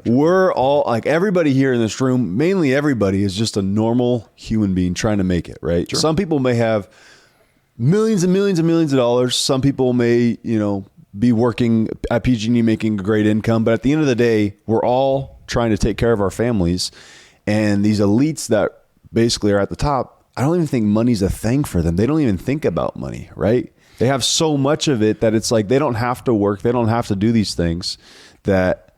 we're all like, everybody here in this room, mainly everybody, is just a normal human being trying to make it, right? Sure. Some people may have millions and millions and millions of dollars. Some people may, be working at PG&E making a great income. But at the end of the day, we're all trying to take care of our families. And these elites that basically are at the top, I don't even think money's a thing for them. They don't even think about money, right? They have so much of it that it's like they don't have to work. They don't have to do these things that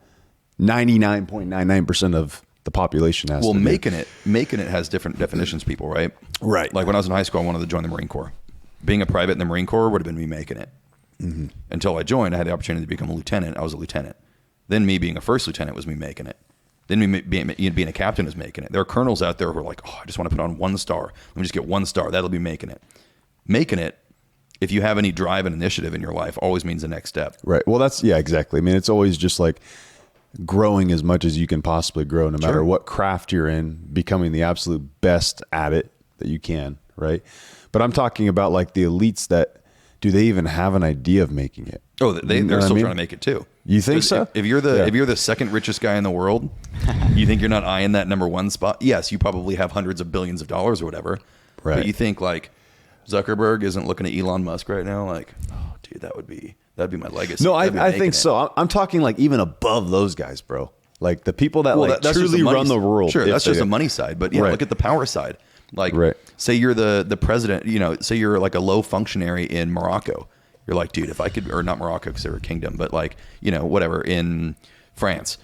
99.99% of the population has to do. Making it has different definitions, people, right? Right. Like when I was in high school, I wanted to join the Marine Corps. Being a private in the Marine Corps would have been me making it. Mm-hmm. Until I joined, I had the opportunity to become a lieutenant. I was a lieutenant. Then me being a first lieutenant was me making it. Then me being a captain is making it. There are colonels out there who are like, oh, I just want to put on 1 star. Let me just get 1 star. That'll be making it. Making it, if you have any drive and initiative in your life, always means the next step. Right. Well, exactly. I mean, it's always just like growing as much as you can possibly grow, no matter what craft you're in, becoming the absolute best at it that you can, right? But I'm talking about like the elites that, do they even have an idea of making it? Oh, they're still trying to make it too. You think so? If you're the second richest guy in the world, you think you're not eyeing that number 1 spot? Yes, you probably have hundreds of billions of dollars or whatever. Right. But you think like Zuckerberg isn't looking at Elon Musk right now? Like, oh, dude, that'd be my legacy. No, I think so. I'm talking like even above those guys, bro. Like the people that that's truly run the world. Sure, that's just the money side. But look at the power side. Like, say you're the president, say you're like a low functionary in Morocco. You're like, dude, if I could, or not Morocco because they're a kingdom, but like, whatever, in France.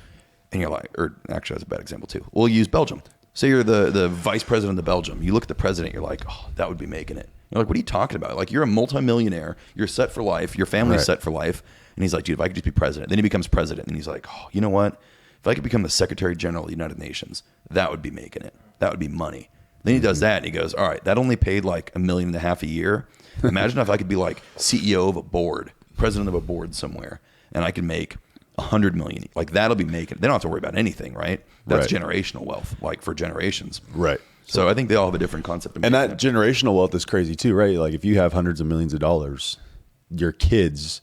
And you're like, or actually that's a bad example too. We'll use Belgium. Say you're the vice president of Belgium. You look at the president, you're like, oh, that would be making it. You're like, what are you talking about? Like, you're a multimillionaire. You're set for life. Your family's set for life. And he's like, dude, if I could just be president. Then he becomes president. And he's like, oh, you know what? If I could become the Secretary General of the United Nations, that would be making it. That would be money. Then he does that and he goes, all right, that only paid like $1.5 million a year. Imagine if I could be like CEO of a board, president of a board somewhere, and I could make $100 million. Like, that'll be making it. They don't have to worry about anything, right? That's generational wealth, like for generations. Right. So I think they all have a different concept. And that generational wealth is crazy too, right? Like if you have hundreds of millions of dollars, your kids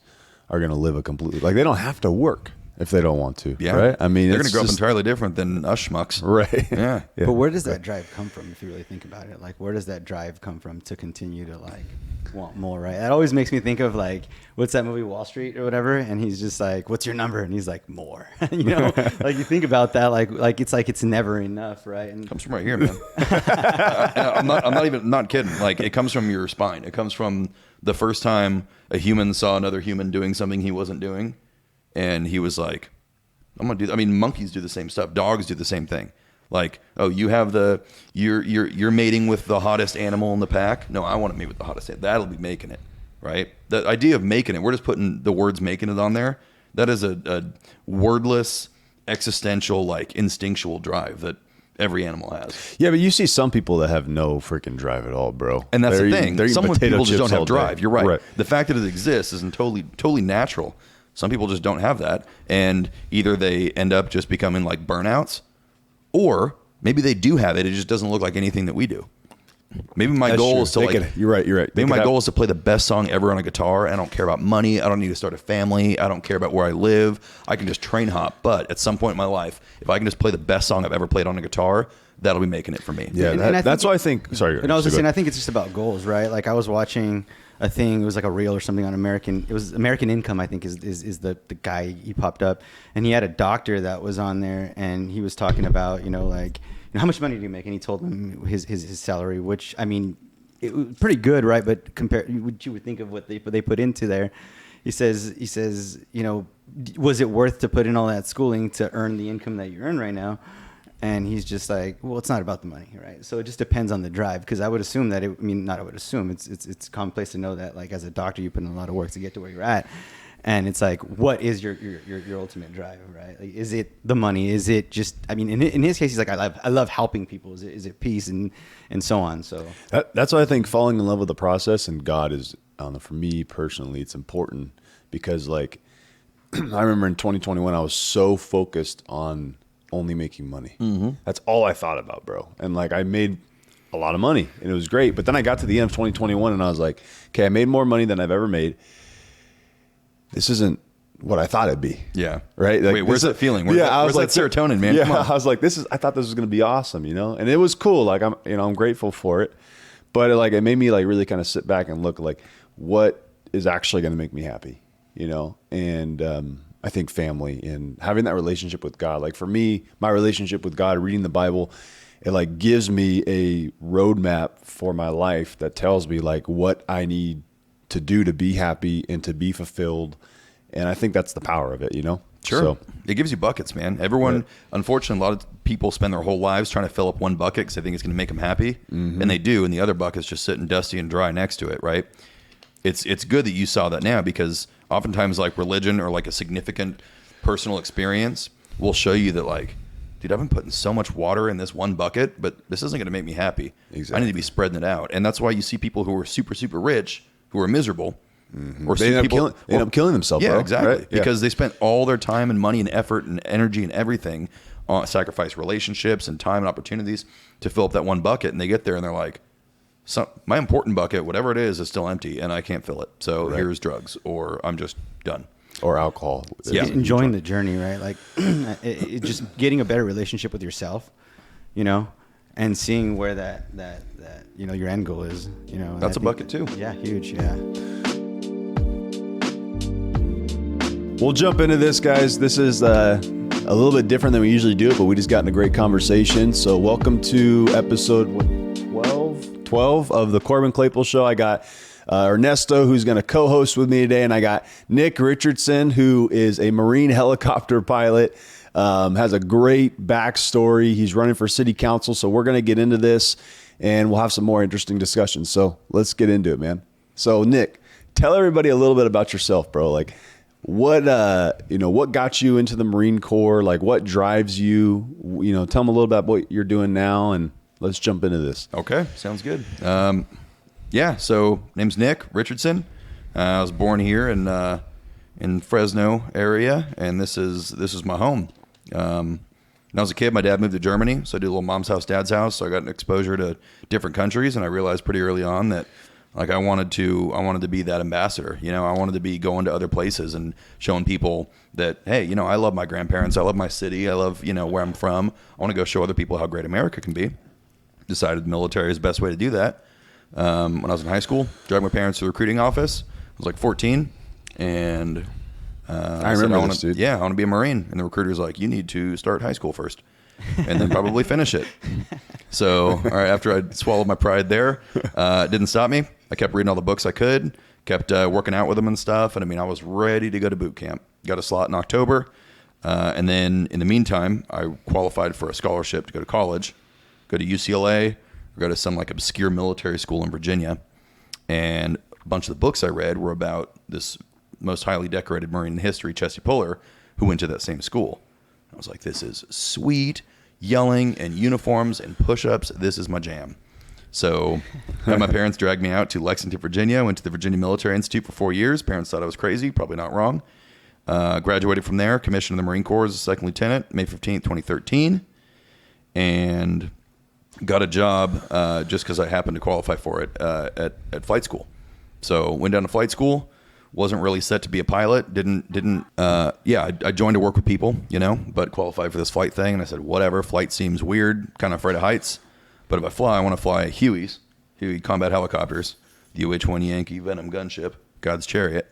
are going to live a completely, like they don't have to work if they don't want to, right? I mean, they're going to grow up entirely different than us schmucks. Right. Yeah. But where does that drive come from, if you really think about it? Like, where does that drive come from to continue to like want more, right? That always makes me think of like, what's that movie, Wall Street or whatever? And he's just like, what's your number? And he's like, more. Like you think about that, like it's never enough, right? And it comes from right here, man. I'm not kidding. Like, it comes from your spine. It comes from the first time a human saw another human doing something he wasn't doing. And he was like, I'm going to do that. I mean, monkeys do the same stuff. Dogs do the same thing. Like, oh, you have you're mating with the hottest animal in the pack. No, I want to mate with the hottest animal. That'll be making it, right? The idea of making it, we're just putting the words making it on there. That is a wordless, existential, like instinctual drive that every animal has. Yeah, but you see some people that have no freaking drive at all, bro. And that's the thing. Some people just don't have drive. Day. You're right. The fact that it exists isn't totally natural. Some people just don't have that, and either they end up just becoming like burnouts, or maybe they do have it. It just doesn't look like anything that we do. Maybe my goal is to You're right. Maybe my goal is to play the best song ever on a guitar. I don't care about money. I don't need to start a family. I don't care about where I live. I can just train hop. But at some point in my life, if I can just play the best song I've ever played on a guitar, that'll be making it for me. Yeah, that's why I think. Sorry, and I was just saying, I think it's just about goals, right? Like I was watching a thing. It was like a reel or something on American. It was American Income, I think, is the guy. He popped up, and he had a doctor that was on there, and he was talking about how much money do you make? And he told him his salary, which I mean, it was pretty good, right? But compared, what you would think of what they put into there. He says, was it worth to put in all that schooling to earn the income that you earn right now? And he's just like, well, it's not about the money, right? So it just depends on the drive, because I would assume that it's commonplace to know that, like, as a doctor, you put in a lot of work to get to where you're at. And it's like, what is your ultimate drive, right? Like, is it the money? Is it just, I mean, in his case, he's like, I love helping people. Is it peace and so on? So that's why I think falling in love with the process and God is, I don't know, for me personally, it's important because, like, I remember in 2021, I was so focused on only making money. Mm-hmm. That's all I thought about, bro. And like, I made a lot of money and it was great. But then I got to the end of 2021 and I was like, okay, I made more money than I've ever made. This isn't what I thought it'd be. Yeah. Right. Like, wait, where's that feeling? Where's I was that serotonin, man? Yeah. Come on. I was like, I thought this was going to be awesome, and it was cool. Like I'm grateful for it, but it made me like really kind of sit back and look like what is actually going to make me happy, and, I think family and having that relationship with God. Like for me, my relationship with God, reading the Bible, it like gives me a roadmap for my life that tells me like what I need to do to be happy and to be fulfilled. And I think that's the power of it, Sure. So, it gives you buckets, man. Everyone, unfortunately, a lot of people spend their whole lives trying to fill up one bucket because they think it's going to make them happy. Mm-hmm. And they do. And the other bucket's just sitting dusty and dry next to it, right? It's good that you saw that now, because oftentimes like religion or like a significant personal experience will show you that like, dude, I've been putting so much water in this one bucket, but this isn't going to make me happy. Exactly. I need to be spreading it out. And that's why you see people who are super, super rich who are miserable. Mm-hmm. Or they end up killing themselves. Yeah, bro, exactly. Right? Because they spent all their time and money and effort and energy and everything on sacrifice relationships and time and opportunities to fill up that one bucket. And they get there and they're like, my important bucket, whatever it is still empty and I can't fill it. So here's drugs, or I'm just done. Or alcohol. Yeah. Enjoying the journey, right? Like it just getting a better relationship with yourself, and seeing where that your end goal is, That's a bucket too. Yeah, huge. Yeah. We'll jump into this, guys. This is a little bit different than we usually do it, but we just got in a great conversation. So welcome to episode 12 of the Corbin Claypool Show. I got Ernesto, who's going to co-host with me today, and I got Nick Richardson, who is a Marine helicopter pilot, has a great backstory. He's running for city council, so we're going to get into this, and we'll have some more interesting discussions. So let's get into it, man. So Nick, tell everybody a little bit about yourself, bro. Like, what got you into the Marine Corps? Like, what drives you? Tell them a little about what you're doing now, and let's jump into this. Okay, sounds good. So name's Nick Richardson. I was born here in Fresno area, and this is my home. When I was a kid, my dad moved to Germany, so I did a little mom's house, dad's house. So I got an exposure to different countries, and I realized pretty early on that like I wanted to be that ambassador. I wanted to be going to other places and showing people that, hey, I love my grandparents, I love my city, I love where I'm from. I want to go show other people how great America can be. Decided the military is the best way to do that. When I was in high school, dragged my parents to the recruiting office. I was like 14, and I remember this, dude. Yeah, I want to be a Marine. And the recruiter's like, you need to start high school first, and then probably finish it. So, all right, after I swallowed my pride there, it didn't stop me. I kept reading all the books I could, kept working out with them and stuff. And I was ready to go to boot camp. Got a slot in October. And then in the meantime, I qualified for a scholarship to go to college, go to UCLA, or go to some like obscure military school in Virginia. And a bunch of the books I read were about this most highly decorated Marine in history, Chesty Puller, who went to that same school. I was like, this is sweet. Yelling and uniforms and push-ups. This is my jam. So had my parents dragged me out to Lexington, Virginia. Went to the Virginia Military Institute for 4 years. Parents thought I was crazy. Probably not wrong. Graduated from there. Commissioned in the Marine Corps as a second lieutenant, May 15th, 2013. And got a job just because I happened to qualify for it at flight school. So went down to flight school. Wasn't really set to be a pilot. I joined to work with people, but qualified for this flight thing. And I said, whatever, flight seems weird, kind of afraid of heights. But if I fly, I want to fly Huey combat helicopters, the UH-1 Yankee Venom gunship, God's Chariot.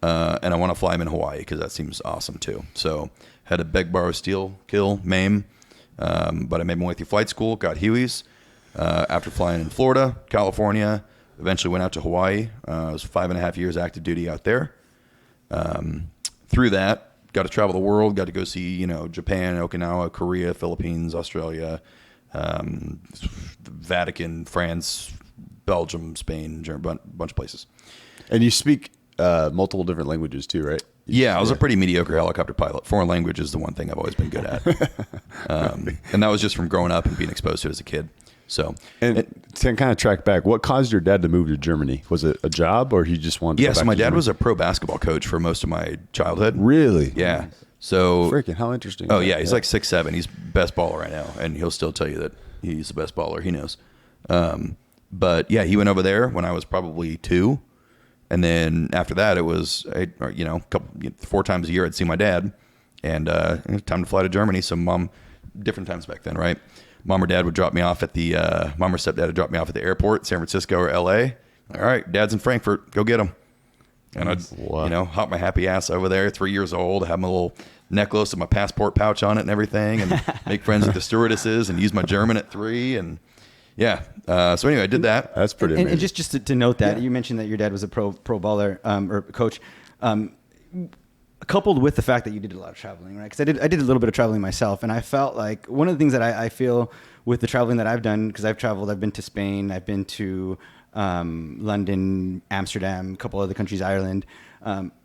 And I want to fly them in Hawaii because that seems awesome too. So had to beg, borrow, steal, kill, maim. But I made my way through flight school, got Hueys. After flying in Florida, California, eventually went out to Hawaii. I was 5.5 years active duty out there. Through that, got to travel the world, got to go see, Japan, Okinawa, Korea, Philippines, Australia, Vatican, France, Belgium, Spain, Germany, bunch of places. And you speak multiple different languages too, right? Yeah, I was a pretty mediocre helicopter pilot. Foreign language is the one thing I've always been good at. And that was just from growing up and being exposed to it as a kid. So, and to kind of track back, what caused your dad to move to Germany? Was it a job or he just wanted to go back so my to dad Germany? was a pro basketball coach for most of my childhood. Really? Yeah. So freaking how interesting. Oh yeah, he's like 6'7". He's best baller right now, and he'll still tell you that he's the best baller. He knows. But yeah, he went over there when I was probably 2, And then after that, it was, 4 times a year I'd see my dad, and time to fly to Germany. So different times back then, right? Mom or dad would drop me off at the, mom or stepdad would drop me off at the airport, San Francisco or LA. All right, dad's in Frankfurt, go get him. And I'd, hop my happy ass over there, 3 years old, have my little necklace with my passport pouch on it and everything, and make friends with the stewardesses and use my German at 3. And so anyway, I did that. That's pretty amazing. And just to note that, you mentioned that your dad was a pro baller or coach. Coupled with the fact that you did a lot of traveling, right? Because I did a little bit of traveling myself, and I felt like one of the things that I feel with the traveling that I've done, because I've traveled, I've been to Spain, I've been to London, Amsterdam, a couple other countries, Ireland.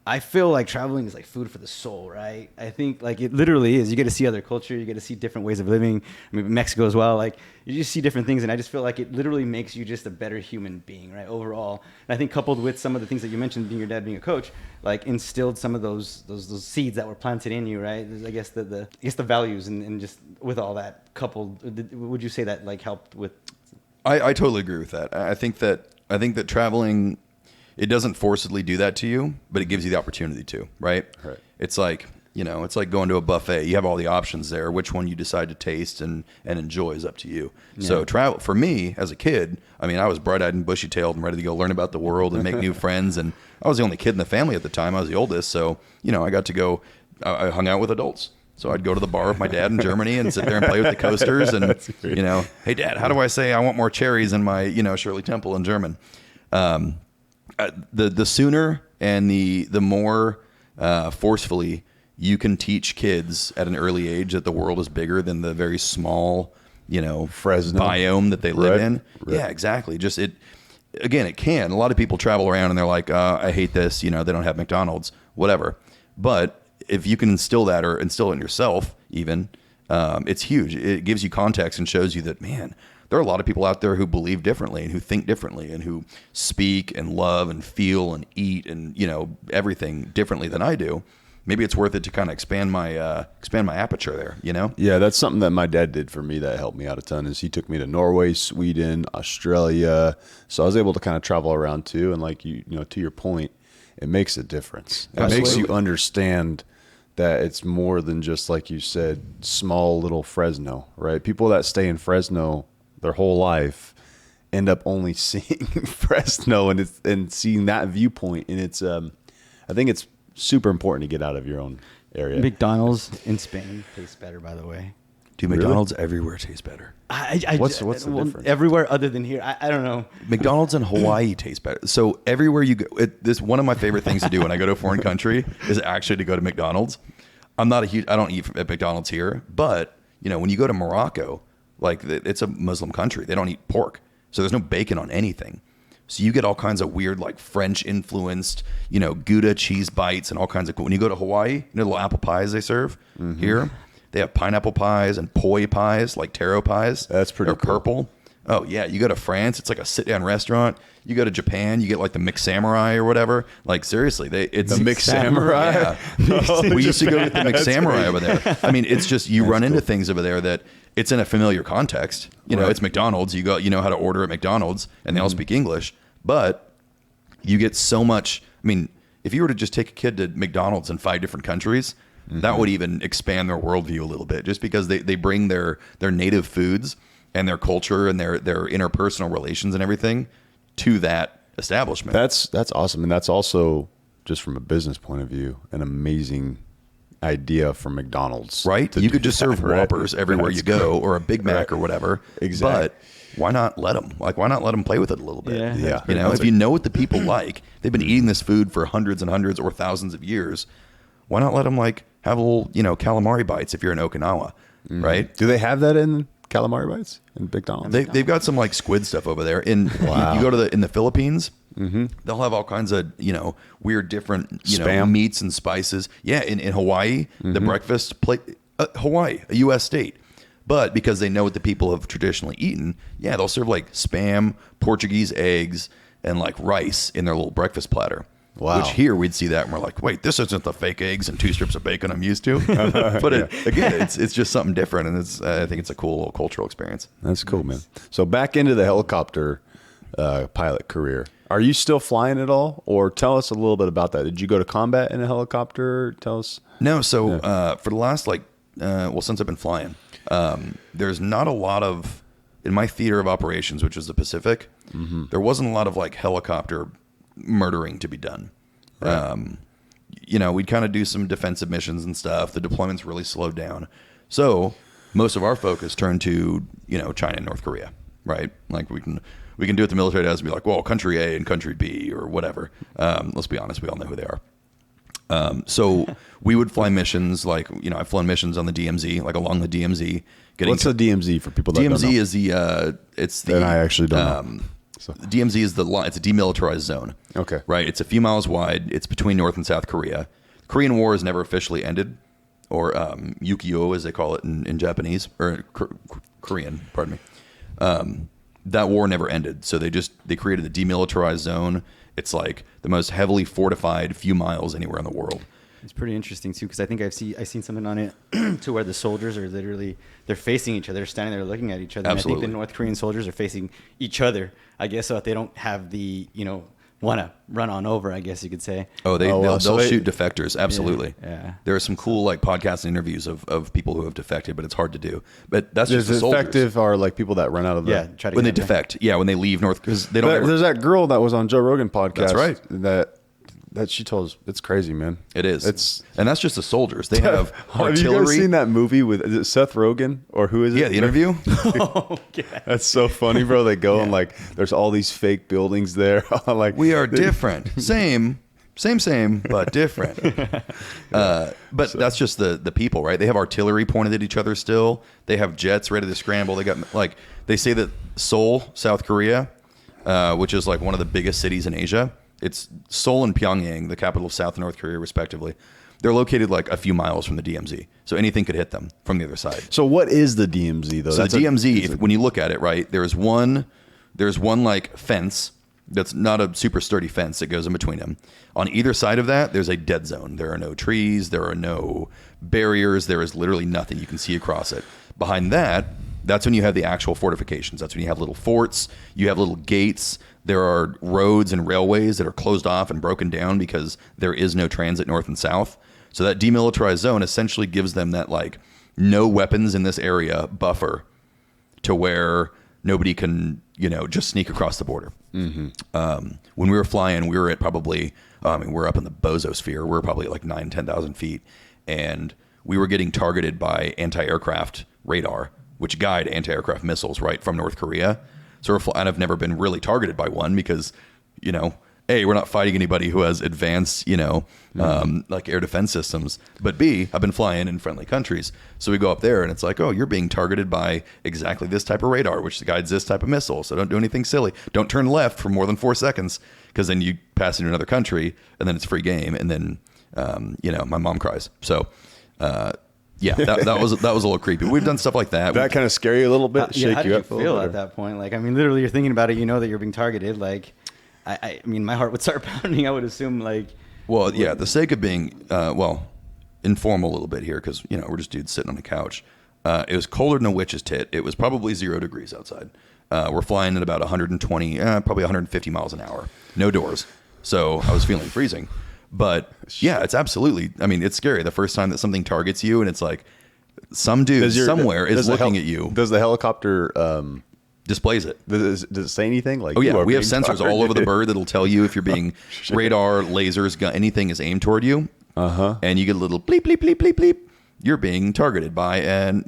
I feel like traveling is like food for the soul, right? I think like it literally is. You get to see other culture, you get to see different ways of living. I mean, Mexico as well. Like you just see different things, and I just feel like it literally makes you just a better human being, right? Overall, and I think coupled with some of the things that you mentioned, being your dad, being a coach, like instilled some of those seeds that were planted in you, right? I guess the values and just with all that coupled, would you say that like helped with? I totally agree with that. I think that traveling, it doesn't forcibly do that to you, but it gives you the opportunity to, right? Right. It's like, it's like going to a buffet. You have all the options there. Which one you decide to taste and enjoy is up to you. Yeah. So travel, for me as a kid, I mean, I was bright-eyed and bushy-tailed and ready to go learn about the world and make new friends. And I was the only kid in the family at the time. I was the oldest. So, I got to go, I hung out with adults. So I'd go to the bar with my dad in Germany and sit there and play with the coasters and, hey, Dad, how do I say I want more cherries in my, Shirley Temple in German? The sooner and the more forcefully you can teach kids at an early age that the world is bigger than the very small, Fresno biome that they live in. Right. Yeah, exactly. It can. A lot of people travel around and they're like, I hate this. They don't have McDonald's, whatever. But if you can instill that or instill it in yourself, even, it's huge. It gives you context and shows you that, man, there are a lot of people out there who believe differently and who think differently and who speak and love and feel and eat and, everything differently than I do. Maybe it's worth it to kind of expand my aperture there, Yeah, that's something that my dad did for me that helped me out a ton. Is he took me to Norway, Sweden, Australia, so I was able to kind of travel around too. And like to your point, it makes a difference. It makes you understand that it's more than just, like you said, small little Fresno, right? People that stay in Fresno their whole life end up only seeing Fresno and seeing that viewpoint. And it's, I think it's super important to get out of your own area. McDonald's in Spain tastes better, by the way. Dude, McDonald's everywhere tastes better. What's the difference? Everywhere other than here. I don't know. McDonald's in Hawaii tastes better. So everywhere you go, this one of my favorite things to do when I go to a foreign country is actually to go to McDonald's. I don't eat at McDonald's here, but when you go to Morocco, like it's a Muslim country, they don't eat pork, so there's no bacon on anything. So you get all kinds of weird, like French influenced, Gouda cheese bites and all kinds of cool. When you go to Hawaii, the little apple pies they serve here. They have pineapple pies and poi pies, like taro pies. That's pretty They're purple. Oh, yeah. You go to France, it's like a sit-down restaurant. You go to Japan, you get like the mixed samurai or whatever. Like, seriously. It's the mixed samurai? Yeah. We used to go get the mixed samurai over there. I mean, it's just you run into things over there that it's in a familiar context. It's McDonald's. You go, how to order at McDonald's, and they all speak English. But you get so much. I mean, if you were to just take a kid to McDonald's in 5 different countries, that would even expand their worldview a little bit, just because they bring their native foods and their culture and their interpersonal relations and everything to that establishment. That's awesome. And that's also, just from a business point of view, an amazing idea from McDonald's. Right? You could just serve Whoppers everywhere you go, or a Big Mac or whatever. Exactly. But why not let them? Like, why not let them play with it a little bit? Yeah. If you know what the people like, they've been eating this food for hundreds and hundreds or thousands of years. Why not let them have a little, calamari bites if you're in Okinawa, right? Do they have that in calamari bites in McDonald's? They've got some like squid stuff over there. You go to in the Philippines, they'll have all kinds of weird different Spam. meats and spices. Yeah, in Hawaii, the breakfast plate, Hawaii, a U.S. state. But because they know what the people have traditionally eaten, they'll serve like Spam, Portuguese eggs, and like rice in their little breakfast platter. Wow. Which here we'd see that and we're like, wait, this isn't the fake eggs and 2 strips of bacon I'm used to. But it's just something different, and I think it's a cool little cultural experience. That's cool, man. So back into the helicopter pilot career. Are you still flying at all? Or tell us a little bit about that. Did you go to combat in a helicopter? Tell us. No. So for the last since I've been flying, there's not a lot of, in my theater of operations, which is the Pacific, there wasn't a lot of like helicopter murdering to be done. Right. We'd kind of do some defensive missions and stuff. The deployments really slowed down. So most of our focus turned to, China and North Korea, right? Like we can do what the military does and be like, well, country A and country B or whatever. Let's be honest. We all know who they are. So we would fly missions like, I've flown missions on the DMZ, like along the DMZ. What's the DMZ for people that don't know? DMZ is and I actually don't know. So. DMZ is it's a demilitarized zone. Okay. Right. It's a few miles wide. It's between North and South Korea. The Korean War has never officially ended, or Yukio as they call it in Japanese, or Korean, pardon me. That war never ended. So they created the demilitarized zone. It's like the most heavily fortified few miles anywhere in the world. It's pretty interesting too, because I think I've seen something on it to where the soldiers are they're facing each other, they're standing there looking at each other. Absolutely. And I think the North Korean soldiers are facing each other, I guess, so that they don't have the want to run on over, I guess you could say. Oh, they'll shoot defectors. Absolutely. Yeah. There are some cool like podcast interviews of people who have defected, but it's hard to do. But that's just the defective soldiers. Are like people that run out of the when they defect. Yeah, when they leave North, because they don't. There's that girl that was on Joe Rogan podcast. That's right. That she told us. It's crazy, man. It is. And that's just the soldiers. They have artillery. Have you guys seen that movie with, is it Seth Rogen or who is it? Yeah, The Interview. Oh, yeah. That's so funny, bro. They go and like, there's all these fake buildings there. Like we are different. Same, but different. But that's just the people, right? They have artillery pointed at each other still. They have jets ready to scramble. They got they say that Seoul, South Korea, which is like one of the biggest cities in Asia. It's Seoul and Pyongyang, the capital of South and North Korea, respectively. They're located like a few miles from the DMZ, so anything could hit them from the other side. So what is the DMZ though? So the DMZ, when you look at it, right, there's one like fence that's not a super sturdy fence that goes in between them. On either side of that, there's a dead zone. There are no trees, there are no barriers, there is literally nothing you can see across it. Behind that, that's when you have the actual fortifications. That's when you have little forts, you have little gates. There are roads and railways that are closed off and broken down because there is no transit north and south. So that demilitarized zone essentially gives them that like no weapons in this area buffer to where nobody can, just sneak across the border. Mm-hmm. When we were flying, we were at probably, we're up in the bozosphere. We're probably at like 9,000, 10,000 feet. And we were getting targeted by anti-aircraft radar, which guide anti-aircraft missiles right from North Korea. So I've never been really targeted by one because, A, we're not fighting anybody who has advanced, like air defense systems. But B, I've been flying in friendly countries. So we go up there and it's like, oh, you're being targeted by exactly this type of radar, which guides this type of missile. So don't do anything silly. Don't turn left for more than 4 seconds because then you pass into another country and then it's free game. And then, my mom cries. So, yeah, that was a little creepy. We've done stuff like that. That kind of scare you a little bit, how shake did you you up. Feel at that point? Like, literally, you're thinking about it. You know that you're being targeted. Like, I mean, my heart would start pounding. I would assume, like. Well, yeah. The sake of being, informal a little bit here, because we're just dudes sitting on the couch. It was colder than a witch's tit. It was probably 0 degrees outside. We're flying at about 120, probably 150 miles an hour. No doors, so I was feeling freezing. But yeah, it's absolutely. It's scary the first time that something targets you, and it's like some dude somewhere is looking at you. Does the helicopter displays it? Does it say anything? Like, oh yeah, we have sensors all over the bird that'll tell you if you're being radar, lasers, gun, anything is aimed toward you. And you get a little bleep bleep bleep bleep bleep. You're being targeted by an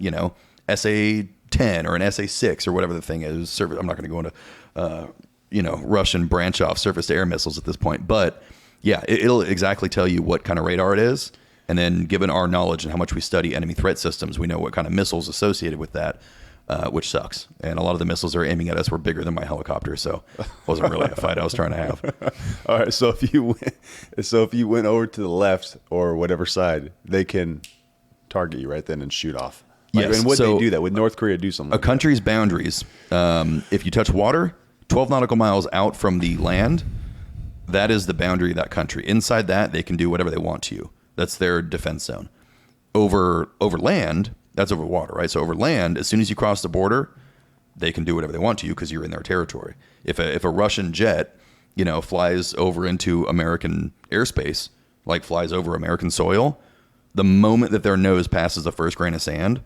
SA-10 or an SA-6 or whatever the thing is. I'm not going to go into Russian branch off surface to air missiles at this point, but. Yeah, it'll exactly tell you what kind of radar it is. And then given our knowledge and how much we study enemy threat systems, we know what kind of missiles associated with that, which sucks. And a lot of the missiles they're aiming at us were bigger than my helicopter, so it wasn't really a fight I was trying to have. All right, so if you went over to the left or whatever side, they can target you right then and shoot off. Yes. And would they do that? Would North Korea do something? A country's boundaries, if you touch water, 12 nautical miles out from the land, that is the boundary of that country. Inside that, they can do whatever they want to you. That's their defense zone. Over land, that's over water, right? So over land, as soon as you cross the border, they can do whatever they want to you because you're in their territory. If a Russian jet, flies over into American airspace, like flies over American soil, the moment that their nose passes the first grain of sand,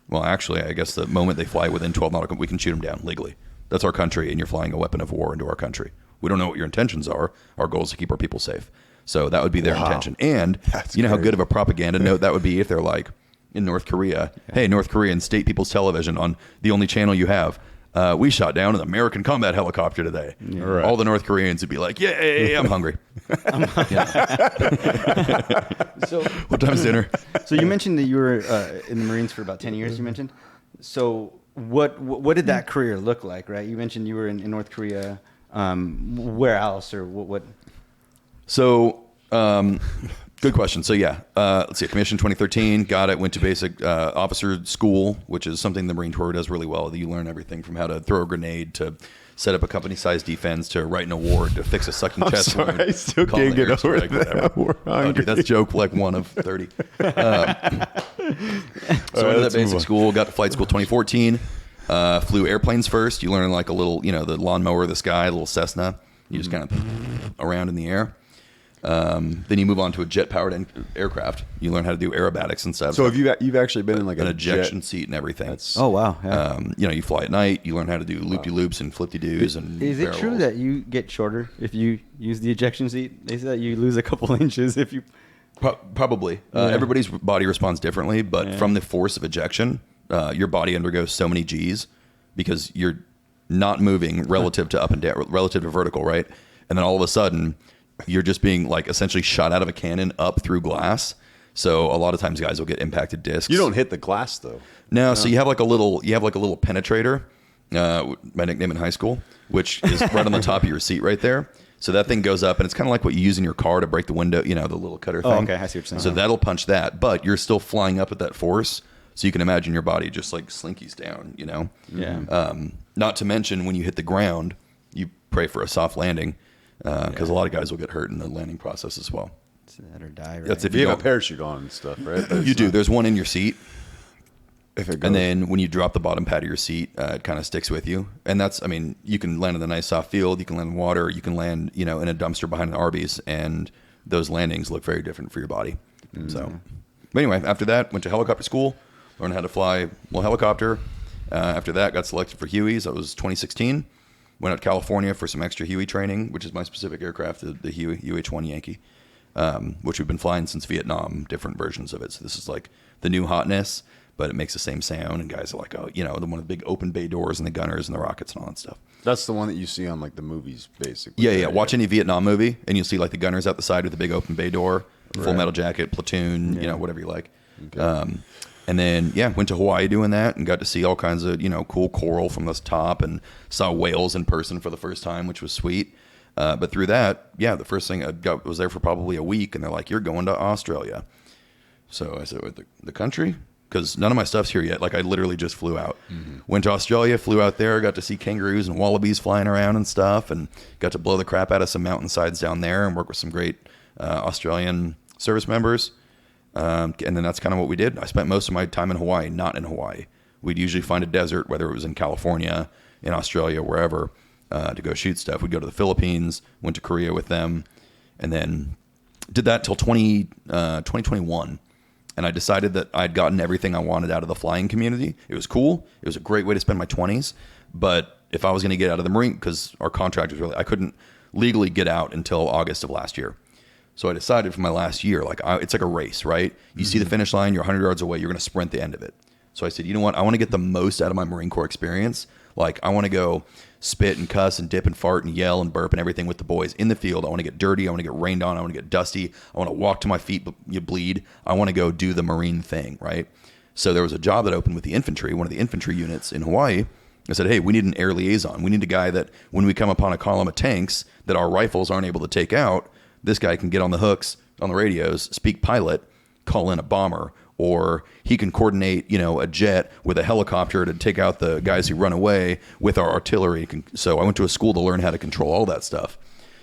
well, actually, I guess the moment they fly within 12 nautical, we can shoot them down legally. That's our country, and you're flying a weapon of war into our country. We don't know what your intentions are. Our goal is to keep our people safe. So that would be their intention. And That's how crazy. good of a propaganda note that would be if they're like, in North Korea, hey, North Korean state people's television on the only channel you have, we shot down an American combat helicopter today. Yeah. Right. All the North Koreans would be like, yay, I'm hungry. So What time's dinner? So you mentioned that you were in the Marines for about 10 years, you mentioned. So what did that career look like, right? You mentioned you were in North Korea. Where else, or what? So, good question. So let's see. Commissioned 2013, got it. Went to basic officer school, which is something the Marine Corps does really well. You learn everything from how to throw a grenade to set up a company-sized defense to write an award to fix a sucking chest wound. I still call can't the get air over strike, that. whatever. We're Oh, dude, that's joke like 1 of 30. So I went to that basic school, got to flight school 2014. Flew airplanes first. You learn like a little, the lawnmower of the sky, a little Cessna. You just kind of around in the air. Then you move on to a jet-powered aircraft. You learn how to do aerobatics and stuff. So have you've actually been in like an a ejection jet? seat and everything. Oh, wow. Yeah. You fly at night. You learn how to do loop-de-loops and flip-de-doos. And Is it barrel true rolls. that you get shorter if you use the ejection seat? They say that you lose a couple inches if you... Probably. Yeah. Everybody's body responds differently, but from the force of ejection, your body undergoes so many Gs because you're not moving relative to up and down, relative to vertical, right? And then all of a sudden, you're just being like essentially shot out of a cannon up through glass. So a lot of times guys will get impacted discs. You don't hit the glass though. No, so you have like a little penetrator, my nickname in high school, which is right on the top of your seat right there. So that thing goes up, and it's kind of like what you use in your car to break the window, the little cutter thing. Oh, okay, I see what you're saying. So that'll punch that, but you're still flying up at that force, so you can imagine your body just like slinkies down, Yeah. Not to mention when you hit the ground, you pray for a soft landing, because a lot of guys will get hurt in the landing process as well. That or die, right? That's if You you have a don't. parachute on and stuff, right? You do. There's one in your seat. If it goes. And then when you drop the bottom pad of your seat, it kind of sticks with you. And you can land in a nice soft field, you can land in water, you can land, in a dumpster behind an Arby's, and those landings look very different for your body. So, but anyway, after that, went to helicopter school, learned how to fly a little helicopter. After that, got selected for Hueys. That was 2016. Went out to California for some extra Huey training, which is my specific aircraft, the Huey, UH-1 Yankee, which we've been flying since Vietnam, different versions of it. So this is like the new hotness, but it makes the same sound, and guys are like, oh, the one with the big open bay doors and the gunners and the rockets and all that stuff. That's the one that you see on like the movies, basically. Yeah. Watch any Vietnam movie, and you'll see like the gunners out the side with the big open bay door, full metal jacket, platoon, whatever you like. Okay. And then, went to Hawaii doing that and got to see all kinds of, cool coral from the top and saw whales in person for the first time, which was sweet. But through that, the first thing I was there for probably a week, and they're like, you're going to Australia. So I said, wait, the country? Because none of my stuff's here yet. Like, I literally just flew out. Mm-hmm. Went to Australia, flew out there, got to see kangaroos and wallabies flying around and stuff, and got to blow the crap out of some mountainsides down there and work with some great Australian service members. And then that's kind of what we did. I spent most of my time in Hawaii, not in Hawaii. We'd usually find a desert, whether it was in California, in Australia, wherever, to go shoot stuff. We'd go to the Philippines, went to Korea with them, and then did that till 2021. And I decided that I'd gotten everything I wanted out of the flying community. It was cool. It was a great way to spend my 20s. But if I was going to get out of the Marine, because our contract was I couldn't legally get out until August of last year. So I decided for my last year, it's like a race, right? You see the finish line, you're 100 yards away, you're going to sprint the end of it. So I said, you know what? I want to get the most out of my Marine Corps experience. Like, I want to go spit and cuss and dip and fart and yell and burp and everything with the boys in the field. I want to get dirty. I want to get rained on. I want to get dusty. I want to walk to my feet, but you bleed. I want to go do the Marine thing, right? So there was a job that opened with the infantry, one of the infantry units in Hawaii. I said, hey, we need an air liaison. We need a guy that when we come upon a column of tanks that our rifles aren't able to take out, this guy can get on the hooks, on the radios, speak pilot, call in a bomber, or he can coordinate, a jet with a helicopter to take out the guys who run away with our artillery. So I went to a school to learn how to control all that stuff.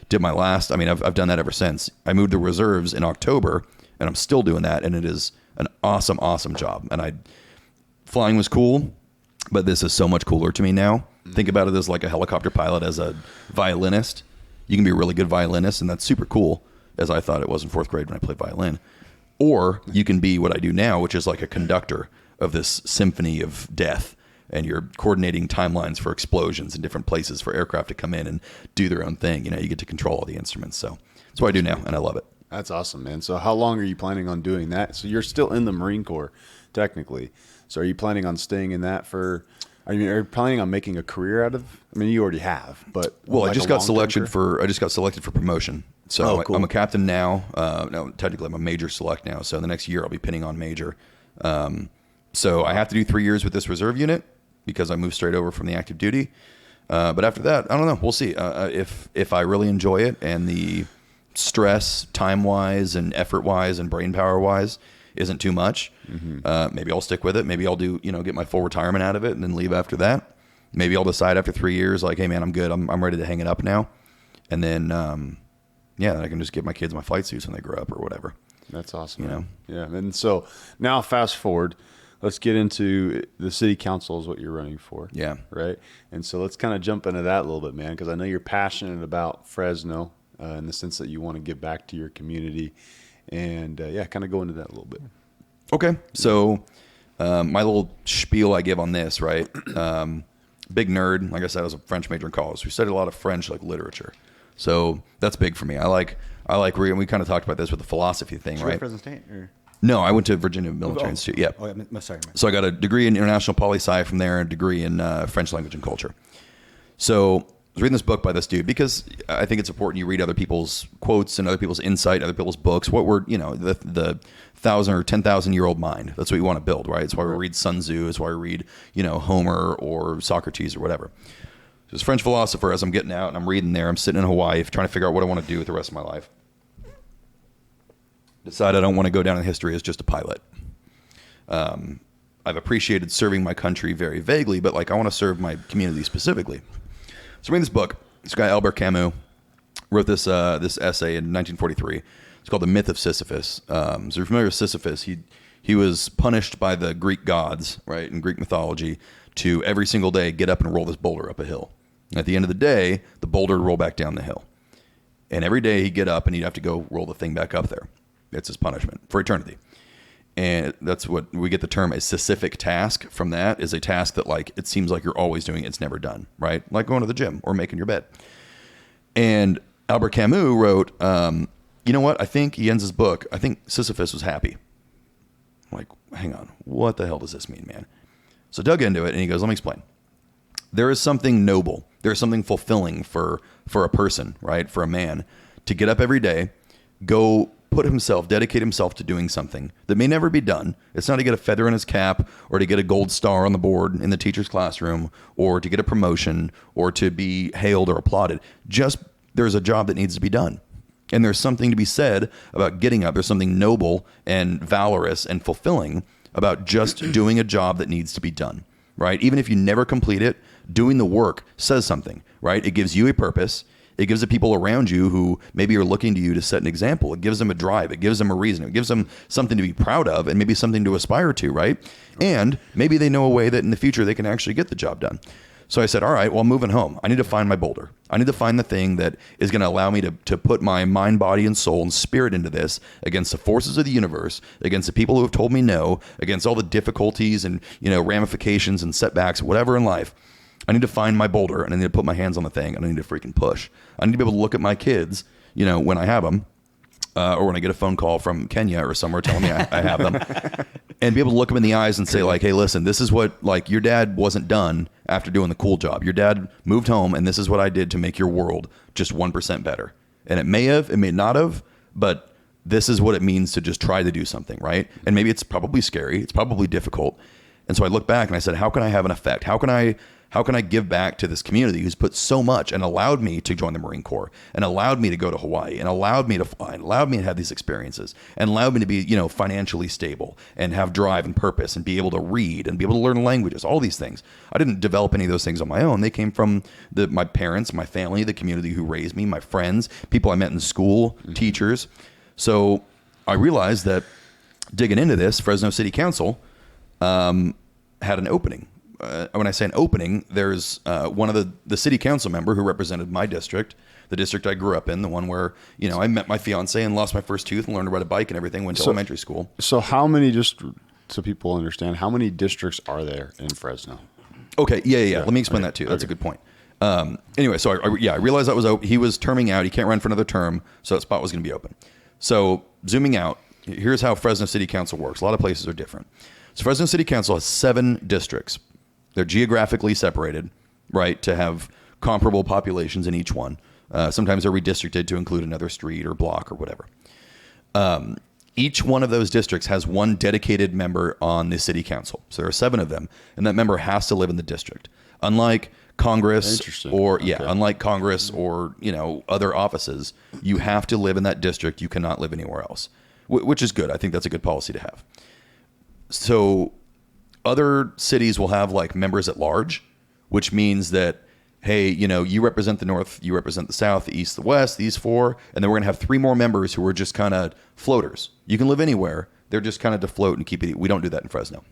Did my last, I've done that ever since. I moved to reserves in October, and I'm still doing that, and it is an awesome, awesome job. And flying was cool, but this is so much cooler to me now. Think about it as like a helicopter pilot, as a violinist. You can be a really good violinist, and that's super cool, as I thought it was in 4th grade when I played violin. Or you can be what I do now, which is like a conductor of this symphony of death, and you're coordinating timelines for explosions in different places for aircraft to come in and do their own thing. You get to control all the instruments. So that's what I do now, and I love it. That's awesome, man. So how long are you planning on doing that? So you're still in the Marine Corps, technically. So are you planning on staying in that for... are you planning on making a career out of? I mean, you already have, but well, I just got selected for promotion. So cool. I'm a captain now. No, technically I'm a major select now. So the next year I'll be pinning on major. So I have to do 3 years with this reserve unit because I moved straight over from the active duty. But after that, I don't know. We'll see. If I really enjoy it and the stress, time wise and effort wise and brain power wise isn't too much, maybe I'll stick with it. Maybe I'll do, get my full retirement out of it and then leave after that. Maybe I'll decide after 3 years, like, hey man, I'm good. I'm ready to hang it up now. And then, then I can just give my kids my flight suits when they grow up or whatever. That's awesome. Yeah. And so now fast forward, let's get into the city council is what you're running for. Yeah. Right. And so let's kind of jump into that a little bit, man, because I know you're passionate about Fresno in the sense that you want to give back to your community and kind of go into that a little bit. Okay. So my little spiel I give on this, right? Big nerd. Like I said, I was a French major in college. We studied a lot of French, like literature. So that's big for me. I like reading. We kind of talked about this with the philosophy thing, right? Fresno State, or? No, I went to Virginia Military Institute. Yeah. Oh, yeah. Sorry. So I got a degree in international poli-sci from there, and a degree in French language and culture. So I was reading this book by this dude because I think it's important you read other people's quotes and other people's insight, other people's books. What we're, the 1,000 or 10,000-year-old mind. That's what we want to build, right? It's why we read Sun Tzu. It's why we read, Homer or Socrates or whatever. This French philosopher, as I'm getting out and I'm reading there, I'm sitting in Hawaii trying to figure out what I want to do with the rest of my life. Decide I don't want to go down in history as just a pilot. I've appreciated serving my country very vaguely, but I want to serve my community specifically. So I'm reading this book. This guy, Albert Camus, wrote this essay in 1943. It's called The Myth of Sisyphus. So you're familiar with Sisyphus. He was punished by the Greek gods, right, in Greek mythology, to every single day get up and roll this boulder up a hill. And at the end of the day, the boulder would roll back down the hill. And every day he'd get up and he'd have to go roll the thing back up there. It's his punishment for eternity. And that's what we get the term a Sisyphic task from that, is a task that it seems like you're always doing, it's never done, right? Like going to the gym or making your bed. And Albert Camus wrote, you know what? I think he ends his book. I think Sisyphus was happy. I'm like, hang on, what the hell does this mean, man? So I dug into it and he goes, let me explain. There is something noble. There is something fulfilling for a person, right? For a man to get up every day, go dedicate himself to doing something that may never be done. It's not to get a feather in his cap or to get a gold star on the board in the teacher's classroom or to get a promotion or to be hailed or applauded. Just there's a job that needs to be done. And there's something to be said about getting up. There's something noble and valorous and fulfilling about just doing a job that needs to be done, right? Even if you never complete it, doing the work says something, right? It gives you a purpose. It gives the people around you who maybe are looking to you to set an example. It gives them a drive. It gives them a reason. It gives them something to be proud of and maybe something to aspire to, right? And maybe they know a way that in the future they can actually get the job done. So I said, all right, well, I'm moving home. I need to find my boulder. I need to find the thing that is going to allow me to put my mind, body, and soul and spirit into this against the forces of the universe, against the people who have told me no, against all the difficulties and ramifications and setbacks, whatever in life. I need to find my boulder, and I need to put my hands on the thing, and I need to freaking push. I need to be able to look at my kids, when I have them, or when I get a phone call from Kenya or somewhere telling me I have them, and be able to look them in the eyes and say, hey, listen, this is what, your dad wasn't done after doing the cool job. Your dad moved home, and this is what I did to make your world just 1% better. And it may not have, but this is what it means to just try to do something, right? And maybe it's probably scary. It's probably difficult. And so I look back and I said, how can I have an effect? How can I give back to this community who's put so much and allowed me to join the Marine Corps and allowed me to go to Hawaii and allowed me to fly and allowed me to have these experiences and allowed me to be, financially stable and have drive and purpose and be able to read and be able to learn languages, all these things. I didn't develop any of those things on my own. They came from my parents, my family, the community who raised me, my friends, people I met in school, teachers. So I realized that digging into this, Fresno City Council had an opening when I say an opening, there's one of the city council member who represented my district, the district I grew up in, the one where, I met my fiance and lost my first tooth and learned to ride a bike and everything, went to elementary school. So how many, just so people understand, how many districts are there in Fresno? Okay. Yeah. Let me explain that too. That's a good point. Anyway, so I realized that was open. He was terming out. He can't run for another term, so that spot was going to be open. So zooming out, here's how Fresno City Council works. A lot of places are different. So Fresno City Council has 7 districts. They're geographically separated, right, to have comparable populations in each one. Sometimes they're redistricted to include another street or block or whatever. Each one of those districts has one dedicated member on the city council. So there are 7 of them, and that member has to live in the district. Unlike Congress or unlike Congress or other offices, you have to live in that district. You cannot live anywhere else, which is good. I think that's a good policy to have. So other cities will have like members at large, which means that, hey, you represent the North, you represent the South, the East, the West, these 4, and then we're going to have 3 more members who are just kind of floaters. You can live anywhere. They're just kind of to float and keep it. We don't do that in Fresno.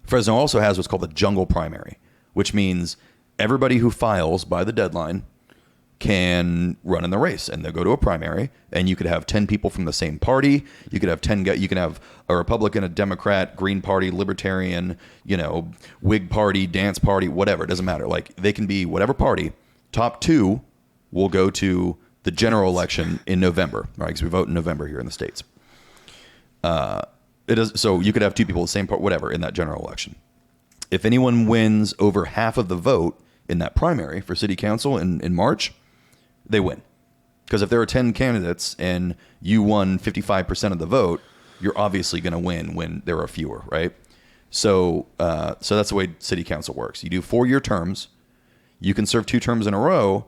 Fresno also has what's called the jungle primary, which means everybody who files by the deadline can run in the race, and they'll go to a primary, and you could have 10 people from the same party. You could have 10 guys. You can have a Republican, a Democrat, Green Party, Libertarian, Whig Party, Dance Party, whatever. It doesn't matter. Like, they can be whatever party. Top 2 will go to the general election in November, right? Because we vote in November here in the States. So you could have 2 people the same part, whatever, in that general election. If anyone wins over half of the vote in that primary for city council in March, they win. Because if there are 10 candidates and you won 55% of the vote, you're obviously going to win when there are fewer, right? So that's the way city council works. You do 4-year terms. You can serve 2 terms in a row.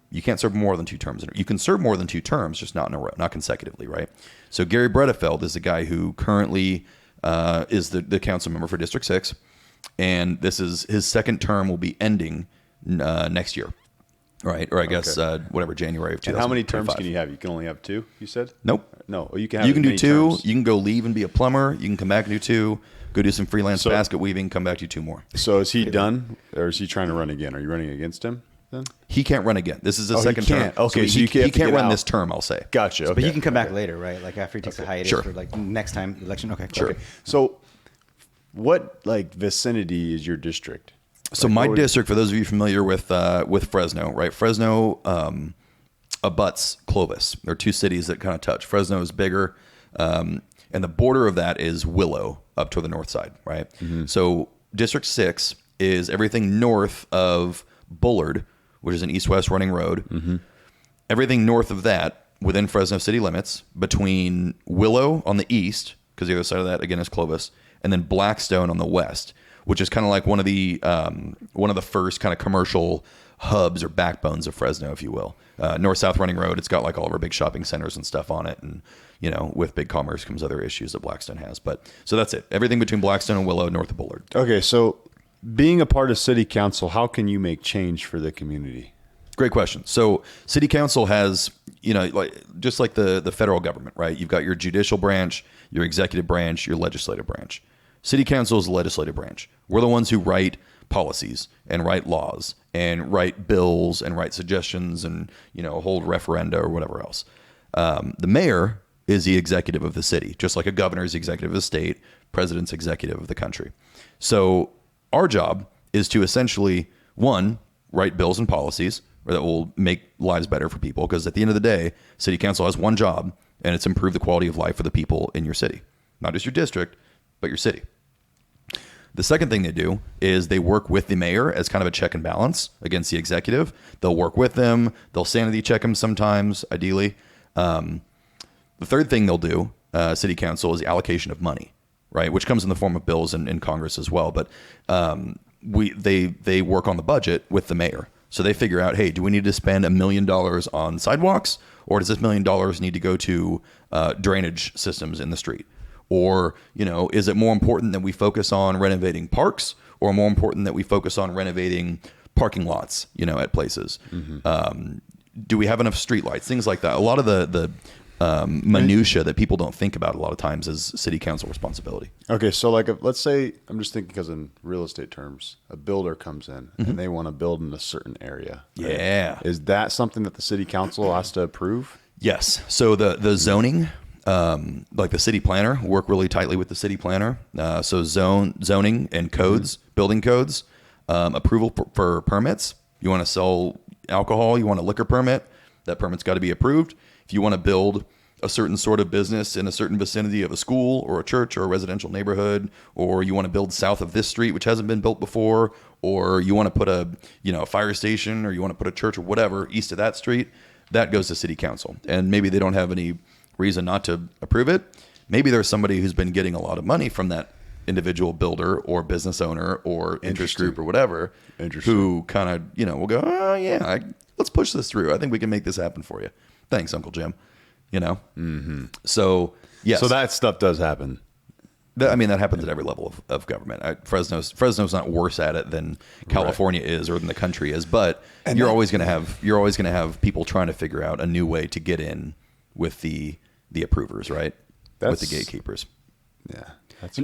You can't serve more than 2 terms. You can serve more than 2 terms, just not in a row, not consecutively, right? So Gary Bredefeld is the guy who currently is the council member for District 6. And this is his second term will be ending next year. Right, or I guess whatever, January of 2025. And how many terms can you have? You can only have 2, you said? Nope. No, you can have You can do 2. terms. You can go leave and be a plumber. You can come back and do 2. Go do some freelance basket weaving. Come back to 2 more. So is he done, or is he trying to run again? Are you running against him then? He can't run again. This is the second term. Okay, so he can't can't run this term, I'll say. Gotcha. Okay. But he can come back later, right? Like after he takes a hiatus Sure. for like next time election. Okay, Sure. Okay. So what vicinity is your district? So my district, for those of you familiar with Fresno, right? Fresno abuts Clovis. There are 2 cities that kind of touch. Fresno is bigger, and the border of that is Willow up to the north side, right? Mm-hmm. So District 6 is everything north of Bullard, which is an east-west running road. Mm-hmm. Everything north of that within Fresno city limits, between Willow on the east, because the other side of that again is Clovis, and then Blackstone on the west, which is kind of like one of the first kind of commercial hubs or backbones of Fresno, if you will. North-south running road. It's got like all of our big shopping centers and stuff on it, and with big commerce comes other issues that Blackstone has. But so that's it. Everything between Blackstone and Willow, north of Bullard. Okay, so being a part of city council, how can you make change for the community? Great question. So city council has, just like the federal government, right? You've got your judicial branch, your executive branch, your legislative branch. City council is the legislative branch. We're the ones who write policies and write laws and write bills and write suggestions and, hold referenda or whatever else. The mayor is the executive of the city, just like a governor is the executive of the state, president's executive of the country. So our job is to essentially, 1, write bills and policies that will make lives better for people. Because at the end of the day, city council has one job, and it's improve the quality of life for the people in your city. Not just your district, but your city. The second thing they do is they work with the mayor as kind of a check and balance against the executive. They'll work with them. They'll sanity check them sometimes, ideally. The third thing they'll do, city council, is the allocation of money, right? Which comes in the form of bills in Congress as well. But they work on the budget with the mayor. So they figure out, hey, do we need to spend $1 million on sidewalks, or does this $1 million need to go to drainage systems in the street? Or, is it more important that we focus on renovating parks, or more important that we focus on renovating parking lots, at places? Mm-hmm. Do we have enough streetlights? Things like that. A lot of the minutia that people don't think about a lot of times as city council responsibility. Okay, so like let's say, I'm just thinking because in real estate terms, a builder comes in and they want to build in a certain area. Right? Yeah. Is that something that the city council has to approve? Yes. So the zoning, like the city planner, work really tightly with the city planner. So zoning and codes, building codes, approval for permits. You want to sell alcohol, you want a liquor permit, that permit's got to be approved. If you want to build a certain sort of business in a certain vicinity of a school or a church or a residential neighborhood, or you want to build south of this street, which hasn't been built before, or you want to put a fire station, or you want to put a church or whatever east of that street, that goes to city council. And maybe they don't have any reason not to approve it. Maybe there's somebody who's been getting a lot of money from that individual builder or business owner or interest group or whatever, who kind of, will go, oh yeah, let's push this through. I think we can make this happen for you. Thanks, Uncle Jim. So yes. So that stuff does happen. That happens at every level of government. Fresno's not worse at it than California is or than the country is, but you're always going to have people trying to figure out a new way to get in with the approvers, right? With the gatekeepers. Yeah.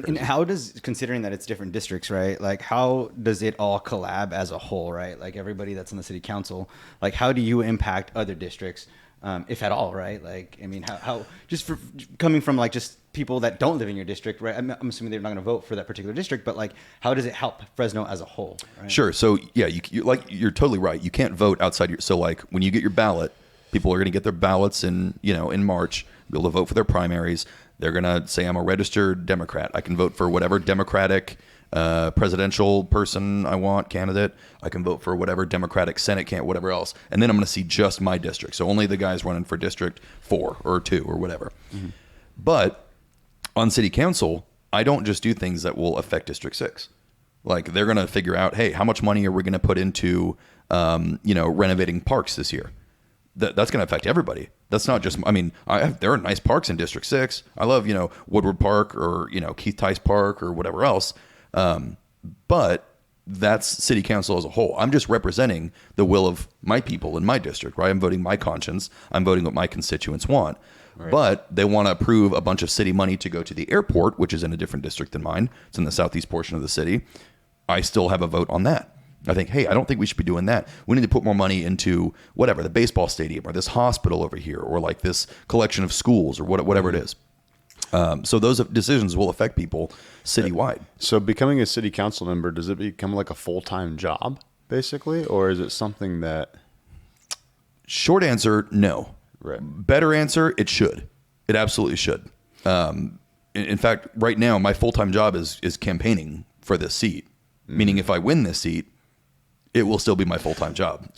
And how does, considering that it's different districts, right? Like, how does it all collab as a whole, right? Like everybody that's in the city council, like how do you impact other districts, if at all, right? Like, how just for coming from like just people that don't live in your district, right? I'm assuming they're not going to vote for that particular district, but like, how does it help Fresno as a whole? Right? Sure. So yeah, you're totally right. You can't vote outside so like when you get your ballot, people are going to get their ballots in March, be able to vote for their primaries. They're going to say, I'm a registered Democrat. I can vote for whatever Democratic presidential person I want, candidate. I can vote for whatever Democratic Senate candidate, whatever else. And then I'm going to see just my district. So only the guys running for District 4 or 2 or whatever. Mm-hmm. But on city council, I don't just do things that will affect District 6. Like they're going to figure out, hey, how much money are we going to put into, renovating parks this year? That's going to affect everybody. That's not just, there are nice parks in District 6. I love, Woodward Park or, Keith Tice Park or whatever else. But that's city council as a whole. I'm just representing the will of my people in my district, right? I'm voting my conscience. I'm voting what my constituents want. Right. But they want to approve a bunch of city money to go to the airport, which is in a different district than mine. It's in the southeast portion of the city. I still have a vote on that. I think, hey, I don't think we should be doing that. We need to put more money into whatever, the baseball stadium or this hospital over here or like this collection of schools or whatever it is. So those decisions will affect people citywide. So becoming a city council member, does it become like a full-time job basically? Or is it something that... Short answer, no. Right. Better answer, it should. It absolutely should. In fact, right now, my full-time job is campaigning for this seat. Meaning if I win this seat, it will still be my full-time job,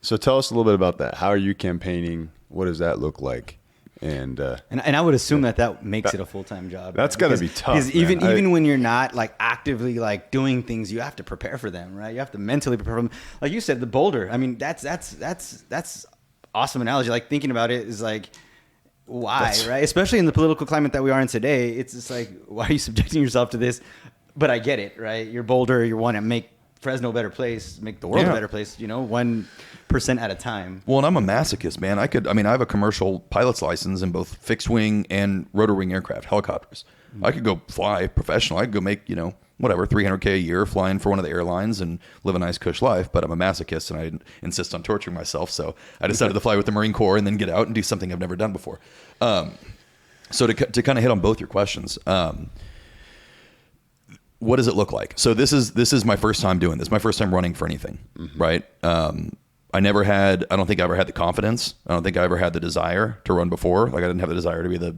So tell us a little bit about that. How are you campaigning? What does that look like? And I would assume that makes it a full-time job. That's got to be tough. Because even when you're not like actively like doing things, you have to prepare for them, right? You have to mentally prepare for them. Like you said, the boulder. That's awesome analogy. Like thinking about it is like, why, right? Especially in the political climate that we are in today, it's just like, why are you subjecting yourself to this? But I get it, right? You're bolder. You want to make Fresno a better place, make the world a better place, 1% at a time. Well, and I'm a masochist, man. I have a commercial pilot's license in both fixed wing and rotor wing aircraft, helicopters. Mm-hmm. I could go fly professional. I could go make, whatever, $300K a year flying for one of the airlines and live a nice cush life. But I'm a masochist and I insist on torturing myself. So I decided to fly with the Marine Corps and then get out and do something I've never done before. So to kind of hit on both your questions, what does it look like? So this is my first time doing this. My first time running for anything, right? I don't think I ever had the confidence. I don't think I ever had the desire to run before. Like I didn't have the desire to be the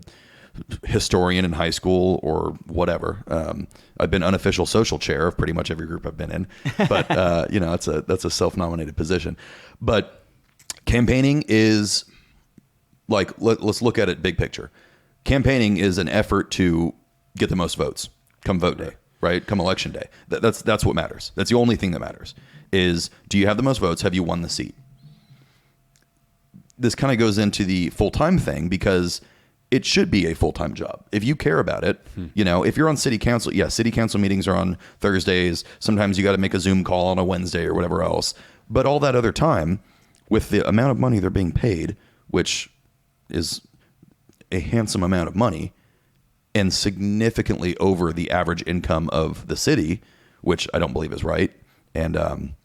historian in high school or whatever. I've been unofficial social chair of pretty much every group I've been in, but that's a self-nominated position. But campaigning is like, let's look at it big picture. Campaigning is an effort to get the most votes come vote day. Right? Come election day. That's what matters. That's the only thing that matters is, do you have the most votes? Have you won the seat? This kind of goes into the full-time thing because it should be a full-time job. If you care about it, if you're on city council, city council meetings are on Thursdays. Sometimes you got to make a Zoom call on a Wednesday or whatever else. But all that other time, with the amount of money they're being paid, which is a handsome amount of money and significantly over the average income of the city, which I don't believe is right. And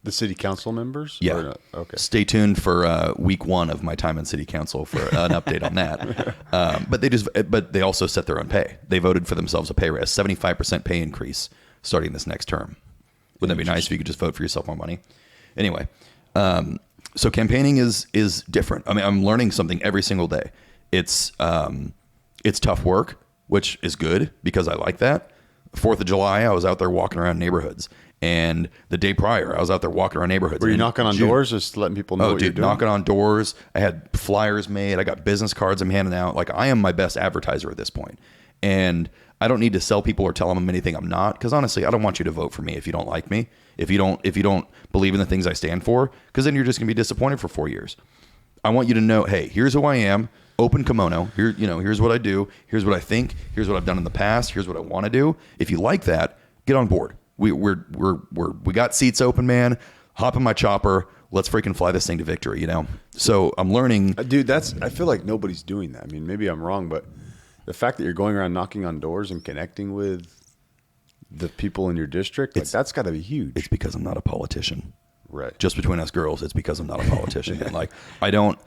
the city council members? Yeah. No? Okay. Stay tuned for week 1 of my time in city council for an update on that. But they also set their own pay. They voted for themselves a pay raise, 75% pay increase starting this next term. Wouldn't that be nice if you could just vote for yourself more money? Anyway, so campaigning is different. I mean, I'm learning something every single day. It's tough work, which is good because I like that. 4th of July, I was out there walking around neighborhoods. And the day prior, I was out there walking around neighborhoods. Were you knocking on doors, just letting people know what you're doing? Knocking on doors. I had flyers made. I got business cards I'm handing out. Like, I am my best advertiser at this point. And I don't need to sell people or tell them anything I'm not. Because honestly, I don't want you to vote for me if you don't like me. If you don't believe in the things I stand for. Because then you're just going to be disappointed for 4 years. I want you to know, hey, here's who I am. Open kimono. Here's what I do. Here's what I think. Here's what I've done in the past. Here's what I want to do. If you like that, get on board. We got seats open, man. Hop in my chopper. Let's freaking fly this thing to victory, So I'm learning. Dude, I feel like nobody's doing that. I mean, maybe I'm wrong, but the fact that you're going around knocking on doors and connecting with the people in your district, that's got to be huge. It's because I'm not a politician. Right. Just between us girls, it's because I'm not a politician. And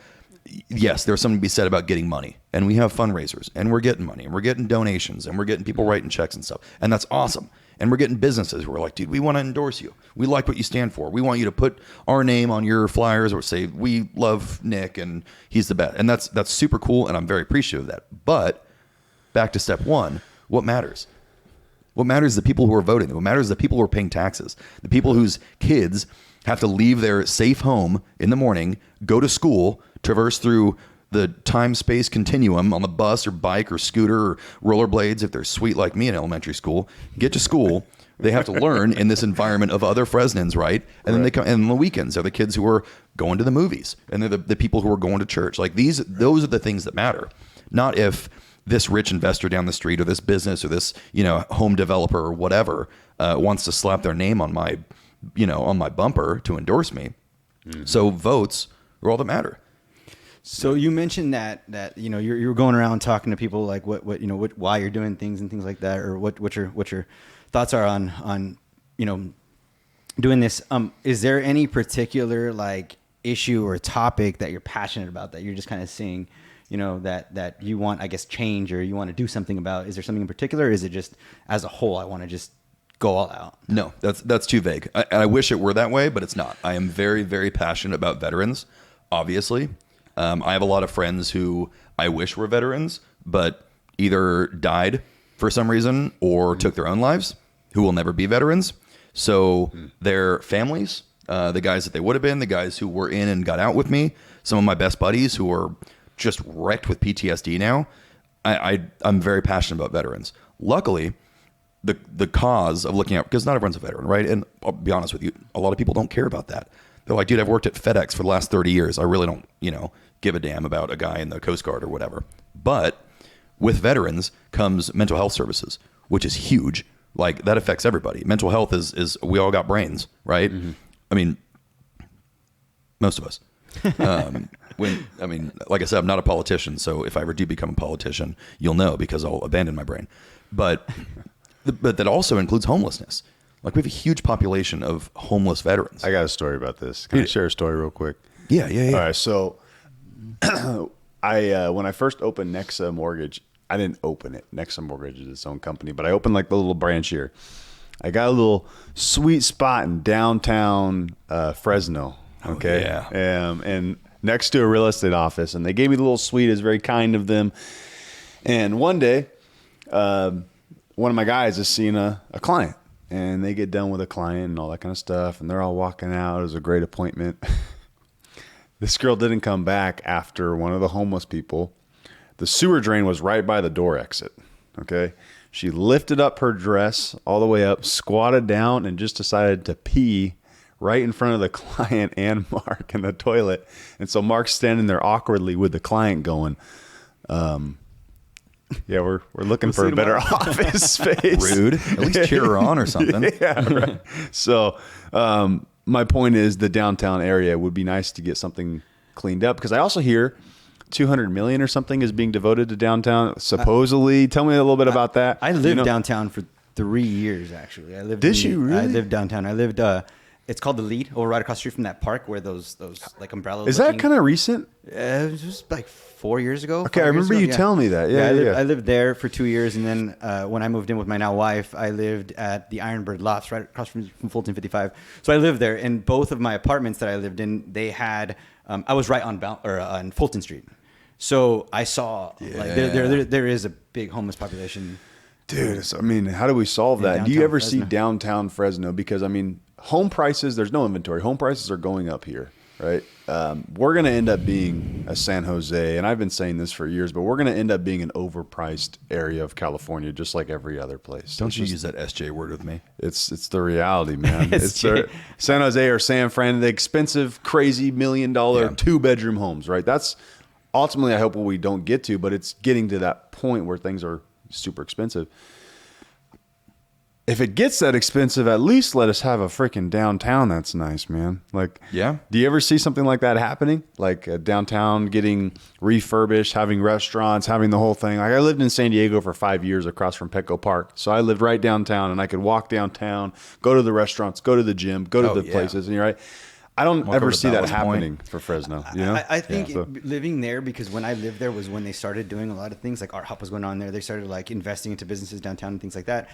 yes, there's something to be said about getting money. And we have fundraisers, and we're getting money, and we're getting donations, and we're getting people writing checks and stuff. And that's awesome. And we're getting businesses who are like, dude, we want to endorse you. We like what you stand for. We want you to put our name on your flyers or say, we love Nick and he's the best. And that's super cool. And I'm very appreciative of that. But back to step 1, what matters? What matters is the people who are voting. What matters is the people who are paying taxes. The people whose kids have to leave their safe home in the morning, go to school, traverse through the time-space continuum on the bus or bike or scooter or rollerblades if they're sweet like me in elementary school, get to school. They have to learn in this environment of other Fresnans, right? And then they come, and on the weekends, they're the kids who are going to the movies, and they're the people who are going to church. Like those are the things that matter. Not if this rich investor down the street or this business or this, home developer or whatever wants to slap their name on my, on my bumper to endorse me. Mm-hmm. So votes are all that matter. So you mentioned that you're going around talking to people like why you're doing things and things like that, or what your thoughts are on doing this. Is there any particular like issue or topic that you're passionate about that you're just kind of seeing, that you want, I guess, change or you want to do something about? Is there something in particular, or is it just as a whole I want to just go all out? No, that's too vague. I wish it were that way, but it's not. I am very, very passionate about veterans, obviously. I have a lot of friends who I wish were veterans, but either died for some reason or took their own lives, who will never be veterans. So their families, the guys that they would have been, the guys who were in and got out with me, some of my best buddies who are just wrecked with PTSD now, I'm very passionate about veterans. Luckily, the cause of looking out, because not everyone's a veteran, right? And I'll be honest with you, a lot of people don't care about that. They're like, dude, I've worked at FedEx for the last 30 years. I really don't, give a damn about a guy in the Coast Guard or whatever. But with veterans comes mental health services, which is huge. Like, that affects everybody. Mental health is we all got brains, right? Mm-hmm. I mean, most of us. Like I said, I'm not a politician, so if I ever do become a politician, you'll know because I'll abandon my brain. But that also includes homelessness. Like, we have a huge population of homeless veterans. I got a story about this. Can I share a story real quick? Yeah. All right, so when I first opened Nexa Mortgage, I didn't open it. Nexa Mortgage is its own company, but I opened like the little branch here. I got a little sweet spot in downtown Fresno. Okay. Oh, yeah. And next to a real estate office, and they gave me the little suite. It was very kind of them. And one day, one of my guys is seeing a client, and they get done with a client and all that kind of stuff, and they're all walking out. It was a great appointment. This girl didn't come back after one of the homeless people. The sewer drain was right by the door exit. Okay. She lifted up her dress all the way up, squatted down, and just decided to pee right in front of the client and Mark in the toilet. And so Mark's standing there awkwardly with the client going, yeah, we're looking for a better office space. Rude. At least cheer her on or something. Yeah, right. So my point is the downtown area would be nice to get something cleaned up, because I also hear 200 million or something is being devoted to downtown. Supposedly, tell me a little bit about that. I lived downtown for 3 years, actually. I lived. Did you really? I lived downtown. I lived. It's called the Lead, over right across the street from that park where those like umbrellas. Is that kind of recent? It was just like 4 years ago. Okay, I remember you telling me that. Yeah, I lived there for 2 years, and then when I moved in with my now wife, I lived at the Ironbird Lofts right across from Fulton 55. So I lived there, and both of my apartments that I lived in, they had. I was right on Fulton Street, so I saw like there is a big homeless population. Dude, I mean, how do we solve that? Do you ever see downtown Fresno? Because I mean, home prices, there's no inventory. Home prices are going up here, right? We're going to end up being a San Jose, and I've been saying this for years, but we're going to end up being an overpriced area of California, just like every other place. Don't you use that SJ word with me? It's the reality, man. It's San Jose or San Fran, the expensive, crazy $1 million 2-bedroom homes, right? That's ultimately, I hope, what we don't get to, but it's getting to that point where things are super expensive. If it gets that expensive, at least let us have a freaking downtown that's nice, man. Like, yeah. Do you ever see something like that happening? Like a downtown getting refurbished, having restaurants, having the whole thing. Like, I lived in San Diego for 5 years across from Petco Park. So I lived right downtown, and I could walk downtown, go to the restaurants, go to the gym, go to the places, and you're right. I don't ever see that happening for Fresno. You know? I think living there, because when I lived there was when they started doing a lot of things, like Art Hop was going on there. They started like investing into businesses downtown and things like that.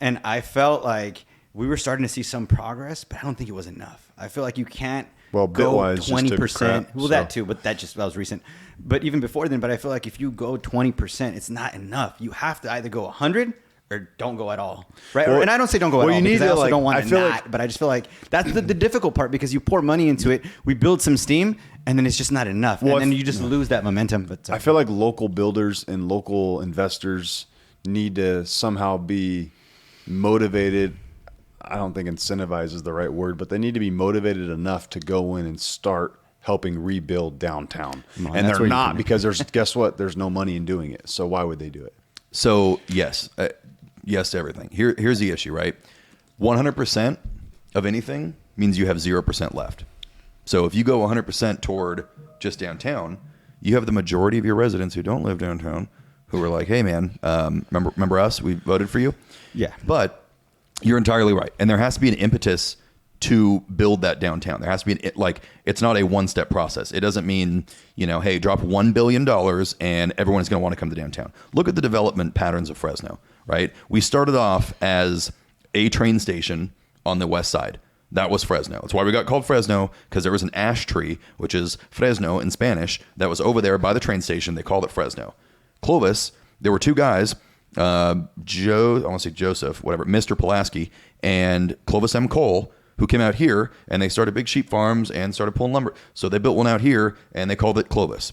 And I felt like we were starting to see some progress, but I don't think it was enough. I feel like you can't go 20%. Well, that too, but that was recent. But even before then, but I feel like if you go 20%, it's not enough. You have to either go 100 or don't go at all, right? And I don't say don't go at all, because I also don't want to not, but I just feel like that's the difficult part, because you pour money into it, we build some steam, and then it's just not enough. And then you just lose that momentum. But I feel like local builders and local investors need to somehow be motivated. I don't think incentivize is the right word, but they need to be motivated enough to go in and start helping rebuild downtown. And they're not, because guess what? There's no money in doing it. So why would they do it? So yes to everything. Here's the issue, right? 100% of anything means you have 0% left. So if you go 100% toward just downtown, you have the majority of your residents who don't live downtown who are like, hey man, remember us? We voted for you. Yeah. But you're entirely right. And there has to be an impetus to build that downtown. There has to be it's not a one-step process. It doesn't mean, hey, drop $1 billion and everyone's going to want to come to downtown. Look at the development patterns of Fresno, right? We started off as a train station on the west side. That was Fresno. That's why we got called Fresno, because there was an ash tree, which is Fresno in Spanish, that was over there by the train station. They called it Fresno. Clovis, there were two guys, I want to say Joseph, whatever, Mr. Pulaski, and Clovis M. Cole, who came out here, and they started big sheep farms and started pulling lumber. So they built one out here, and they called it Clovis.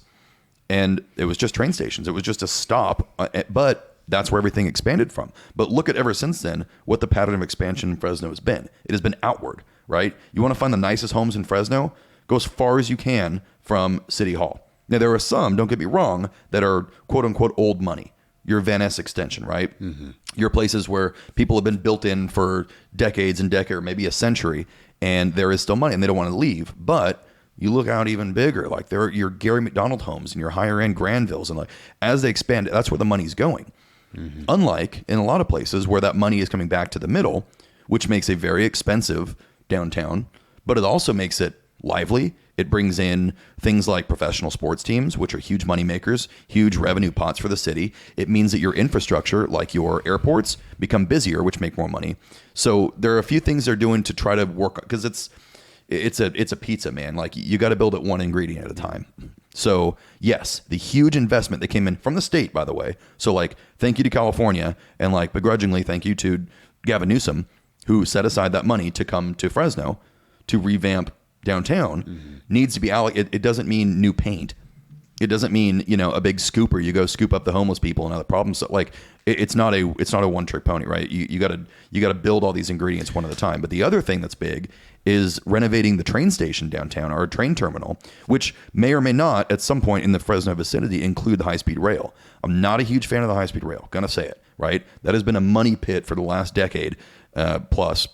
And it was just train stations. It was just a stop, but that's where everything expanded from. But look at ever since then, what the pattern of expansion in Fresno has been. It has been outward, right? You want to find the nicest homes in Fresno? Go as far as you can from City Hall. Now, there are some, don't get me wrong, that are quote-unquote old money. Your Van Ness extension, right? Mm-hmm. Your places where people have been built in for decades and decades, or maybe a century, and there is still money, and they don't want to leave. But you look out even bigger, like there are your Gary McDonald homes and your higher-end Granvilles, and like as they expand, that's where the money's going. Mm-hmm. Unlike in a lot of places where that money is coming back to the middle, which makes a very expensive downtown, but it also makes it lively. It brings in things like professional sports teams, which are huge money makers, huge revenue pots for the city. It means that your infrastructure, like your airports, become busier, which make more money. So there are a few things they're doing to try to work, because it's a pizza, man. Like, you got to build it one ingredient at a time. So yes, the huge investment that came in from the state, by the way. So like, thank you to California, and like begrudgingly, thank you to Gavin Newsom, who set aside that money to come to Fresno to revamp downtown. Needs to be allocated. It doesn't mean new paint. It doesn't mean, a big scooper. You go scoop up the homeless people and other problems. So like, it's not a one trick pony, right? You gotta build all these ingredients one at a time. But the other thing that's big is renovating the train station downtown, or a train terminal, which may or may not at some point in the Fresno vicinity include the high-speed rail. I'm not a huge fan of the high-speed rail. Gonna say it, right? That has been a money pit for the last decade plus.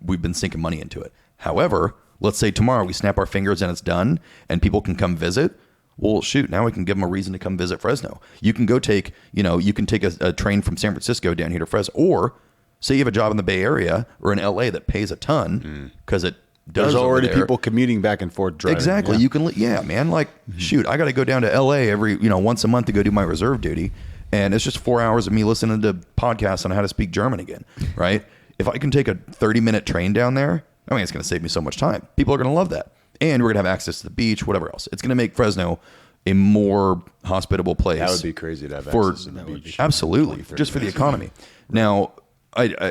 We've been sinking money into it. However, let's say tomorrow we snap our fingers and it's done and people can come visit. Well, shoot, now we can give them a reason to come visit Fresno. You can go take, you can take a train from San Francisco down here to Fresno, or say you have a job in the Bay Area or in LA that pays a ton because it does. There's already people commuting back and forth driving. Exactly. You can, man, like, shoot, I got to go down to LA every, once a month to go do my reserve duty. And it's just 4 hours of me listening to podcasts on how to speak German again, right? If I can take a 30-minute train down there, I mean, it's going to save me so much time. People are going to love that. And we're going to have access to the beach, whatever else. It's going to make Fresno a more hospitable place. That would be crazy to have access to the beach. Absolutely. Just for the economy. Now,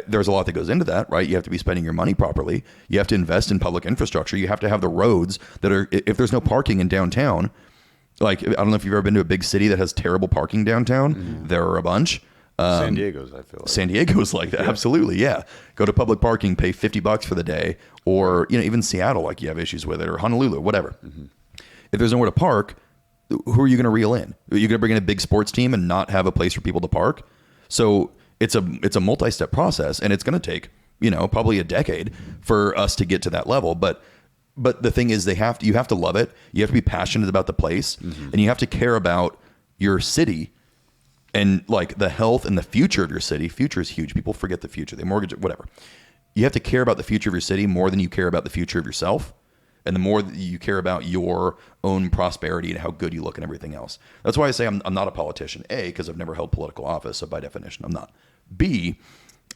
there's a lot that goes into that, right? You have to be spending your money properly. You have to invest in public infrastructure. You have to have the roads that are, if there's no parking in downtown, like, I don't know if you've ever been to a big city that has terrible parking downtown. There are a bunch. San Diego's, I feel like. San Diego's like that. Yeah. Absolutely. Yeah. Go to public parking, pay $50 for the day, or, even Seattle, like you have issues with it, or Honolulu, whatever. If there's nowhere to park, who are you going to reel in? Are you going to bring in a big sports team and not have a place for people to park? So it's a multi-step process, and it's going to take, probably a decade for us to get to that level. But the thing is, you have to love it. You have to be passionate about the place, and you have to care about your city and like the health and the future of your city. Future is huge. People forget the future. They mortgage it, whatever. You have to care about the future of your city more than you care about the future of yourself. And the more that you care about your own prosperity and how good you look and everything else. That's why I say I'm not a politician. A, because I've never held political office. So by definition, I'm not. B,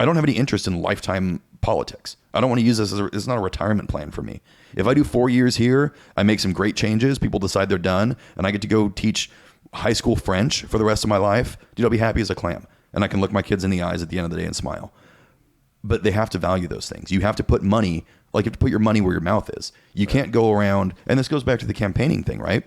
I don't have any interest in lifetime politics. I don't want to use this it's not a retirement plan for me. If I do 4 years here, I make some great changes, people decide they're done, and I get to go teach high school French for the rest of my life, dude, I'll be happy as a clam. And I can look my kids in the eyes at the end of the day and smile. But they have to value those things. You have to put money, like you have to put your money where your mouth is. You can't go around, and this goes back to the campaigning thing, right?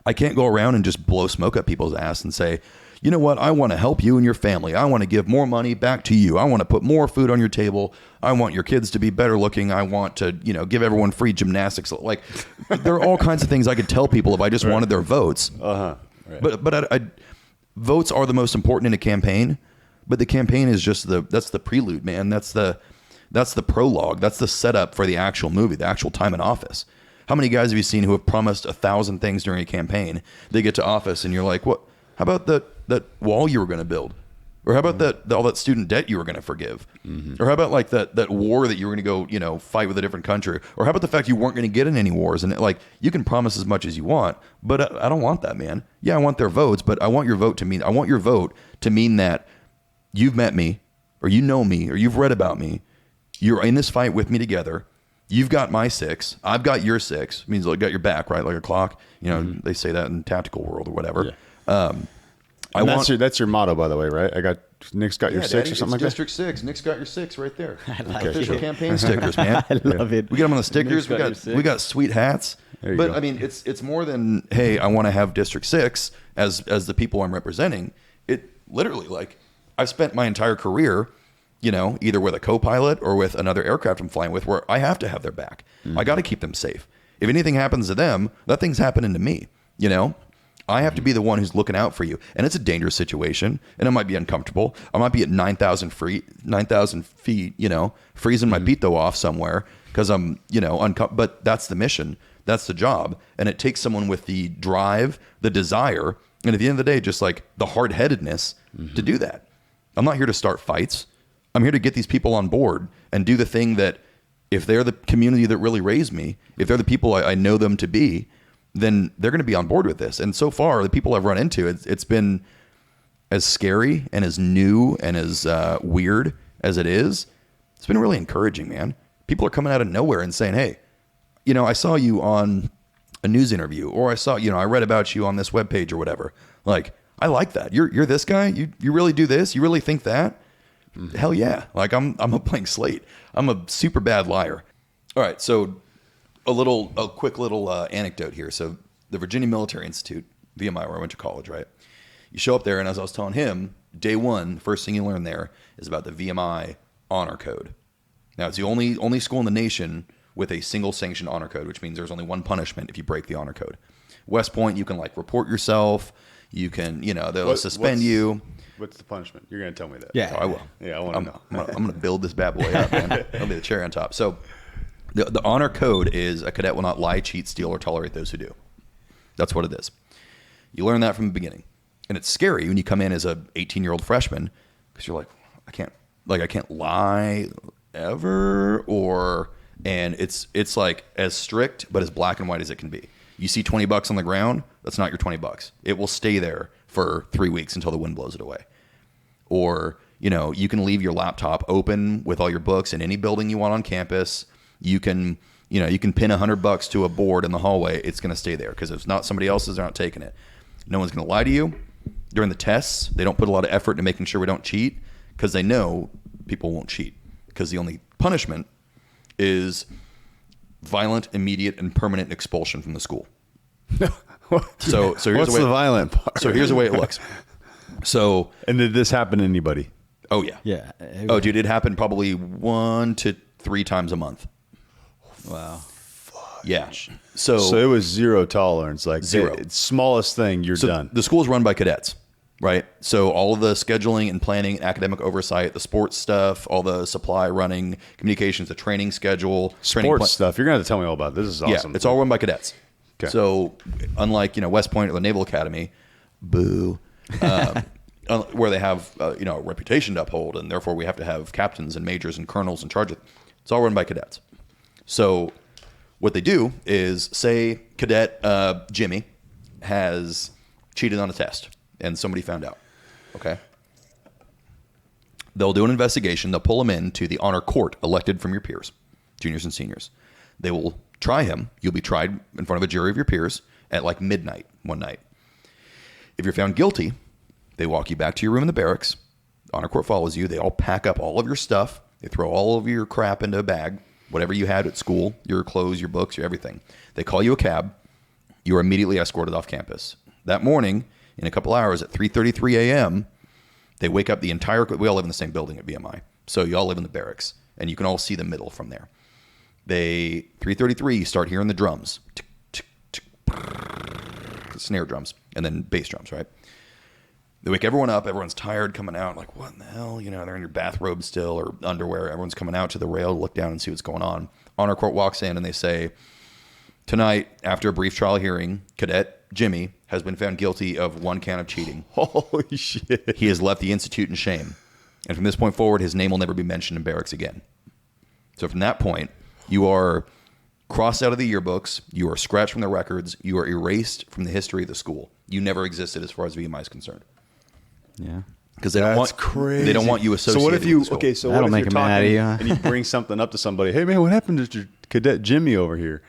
I can't go around and just blow smoke up people's ass and say, you know what, I want to help you and your family. I want to give more money back to you. I want to put more food on your table. I want your kids to be better looking. I want to, give everyone free gymnastics. Like, there are all kinds of things I could tell people if I just wanted their votes. Right. But votes are the most important in a campaign. But the campaign is just that's the prelude, man. That's the prologue. That's the setup for the actual movie, the actual time in office. How many guys have you seen who have promised 1,000 things during a campaign? They get to office and you're like, what? How about that wall you were going to build? Or how about all that student debt you were going to forgive? Or how about like that war that you were going to go, fight with a different country? Or how about the fact you weren't going to get in any wars? And like, you can promise as much as you want, but I don't want that, man. Yeah, I want their votes, but I want your vote to mean that you've met me, or you know me, or you've read about me. You're in this fight with me together. You've got my 6. I've got your 6. It means I got your back, right? Like a clock. They say that in tactical world or whatever. Yeah. That's your motto, by the way, right? Nick's got your 6 Daddy, or something like that? District 6. Nick's got your 6 right there. I like Official it. campaign stickers, man. I love it. We got them on the stickers. We got sweet hats. There you But go. I mean, it's more than, hey, I want to have District 6 as the people I'm representing. It literally, like, I've spent my entire career, either with a co-pilot or with another aircraft I'm flying with, where I have to have their back. I got to keep them safe. If anything happens to them, that thing's happening to me. I have to be the one who's looking out for you, and it's a dangerous situation, and it might be uncomfortable. I might be at 9,000 feet, freezing my pito off somewhere because I'm, but that's the mission, that's the job, and it takes someone with the drive, the desire, and at the end of the day, just like the hard-headedness to do that. I'm not here to start fights. I'm here to get these people on board and do the thing that, if they're the community that really raised me, if they're the people I know them to be, then they're going to be on board with this. And so far, the people I've run into, it's been as scary and as new and as weird as it is. It's been really encouraging, man. People are coming out of nowhere and saying, hey, I saw you on a news interview, or I saw, I read about you on this webpage or whatever. Like, I like that. You're this guy. You really do this. You really think that? Hell yeah. Like, I'm a blank slate. I'm a super bad liar. All right. So a quick little anecdote here. So the Virginia Military Institute, VMI, where I went to college, right? You show up there, and as I was telling him, day one, first thing you learn there is about the VMI honor code. Now, it's the only school in the nation with a single sanctioned honor code, which means there's only one punishment if you break the honor code. West Point, you can like report yourself. You can, they'll suspend you. What's the punishment? You're going to tell me that. Yeah. Oh, I will. Yeah, I want to know. I'm going to build this bad boy up, man. That'll be the cherry on top. So the honor code is: a cadet will not lie, cheat, steal, or tolerate those who do. That's what it is. You learn that from the beginning. And it's scary when you come in as a 18-year-old freshman because you're like, I can't lie ever, and it's like as strict but as black and white as it can be. You see $20 on the ground, that's not your $20. It will stay there for 3 weeks until the wind blows it away. Or, you can leave your laptop open with all your books in any building you want on campus. You can pin $100 to a board in the hallway. It's going to stay there because if it's not somebody else's, they're not taking it. No one's going to lie to you. During the tests, they don't put a lot of effort into making sure we don't cheat because they know people won't cheat because the only punishment is violent, immediate, and permanent expulsion from the school. So here's what's the violent part? So here's the way it looks. So, and did this happen to anybody? Oh yeah, Yeah. Oh dude, it happened probably 1 to 3 times a month. Wow. Yeah. So it was zero tolerance, like Zero. The smallest thing, you're done. The school is run by cadets, right? So all of the scheduling and planning, academic oversight, the sports stuff, all the supply running, communications, the training schedule, Sports stuff. You're gonna have to tell me all about this. This is awesome. Yeah, it's all run by cadets. Okay. So unlike West Point or the Naval Academy, boo, where they have a reputation to uphold, and therefore we have to have captains and majors and colonels in charge of it. It's all run by cadets. So what they do is say cadet Jimmy has cheated on a test and somebody found out. Okay. They'll do an investigation. They'll pull him into the honor court elected from your peers, juniors and seniors. They will try him. You'll be tried in front of a jury of your peers at like midnight one night. If you're found guilty, they walk you back to your room in the barracks. Honor court follows you. They all pack up all of your stuff. They throw all of your crap into a bag, whatever you had at school, your clothes, your books, your everything. They call you a cab. You are immediately escorted off campus. That morning, in a couple hours at 3:33 a.m., they wake up the entire, we all live in the same building at VMI. So you all live in the barracks, and you can all see the middle from there. 3:33, you start hearing the drums. Tick, tick, tick, snare drums, and then bass drums, right? They wake everyone up. Everyone's tired coming out. Like, what in the hell? They're in your bathrobe still or underwear. Everyone's coming out to the rail to look down and see what's going on. Honor court walks in and they say, tonight, after a brief trial hearing, Cadet Jimmy has been found guilty of 1 count of cheating. Holy shit. He has left the institute in shame. And from this point forward, his name will never be mentioned in barracks again. So from that point, you are crossed out of the yearbooks. You are scratched from the records. You are erased from the history of the school. You never existed as far as VMI is concerned. Yeah. Because they don't want crazy. They don't want you associated. So what if you with the school. so That'll what if make you're him mad at talking you, huh? and you bring something up to somebody? Hey man, what happened to Cadet Jimmy over here?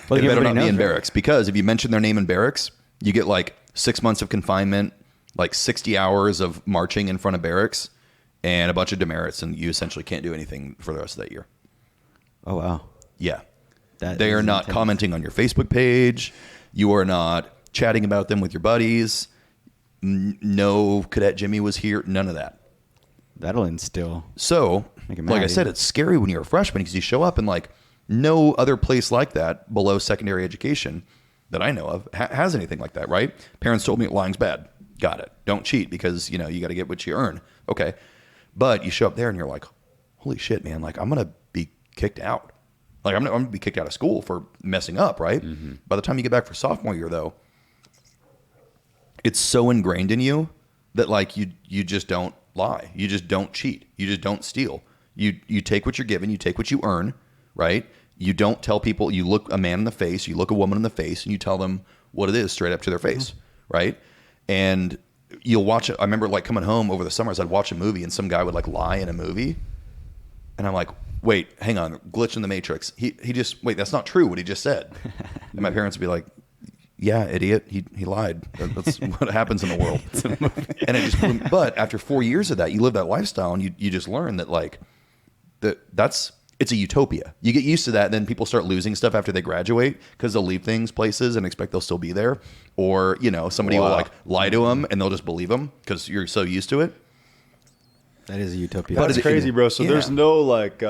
They better not be in knows, right? barracks, because if you mention their name in barracks, you get like 6 months of confinement, like 60 hours of marching in front of barracks, and a bunch of demerits, and you essentially can't do anything for the rest of that year. Oh wow. Yeah. That They are is not intense. commenting on your Facebook page. You are not chatting about them with your buddies. No Cadet Jimmy was here. None of that. That'll instill. So, Make 'em like mad, I said, yeah. it's scary when you're a freshman because you show up and like no other place like that below secondary education that I know of has anything like that, right? Parents told me lying's bad. Got it. Don't cheat because, you got to get what you earn. Okay. But you show up there and you're like, holy shit, man. Like, I'm going to be kicked out. Like, I'm going to be kicked out of school for messing up, right? Mm-hmm. By the time you get back for sophomore year, though, it's so ingrained in you that, like, you just don't lie. You just don't cheat. You just don't steal. You take what you're given. You take what you earn, right? You don't tell people. You look a man in the face. You look a woman in the face, and you tell them what it is straight up to their face, right? And you'll watch it. I remember, like, coming home over the summers, I'd watch a movie, and some guy would, like, lie in a movie. And I'm like, wait, hang on, glitch in the matrix. He just, wait, that's not true what he just said. And my parents would be like, yeah, idiot, he lied. That's what happens in the world. And it just, but after 4 years of that, you live that lifestyle, and you just learn that, like, it's a utopia. You get used to that, and then people start losing stuff after they graduate because they'll leave places and expect they'll still be there. Or, somebody will, like, lie to them, and they'll just believe them because you're so used to it. That is a utopia. But it's crazy, bro. So Yeah. there's no like,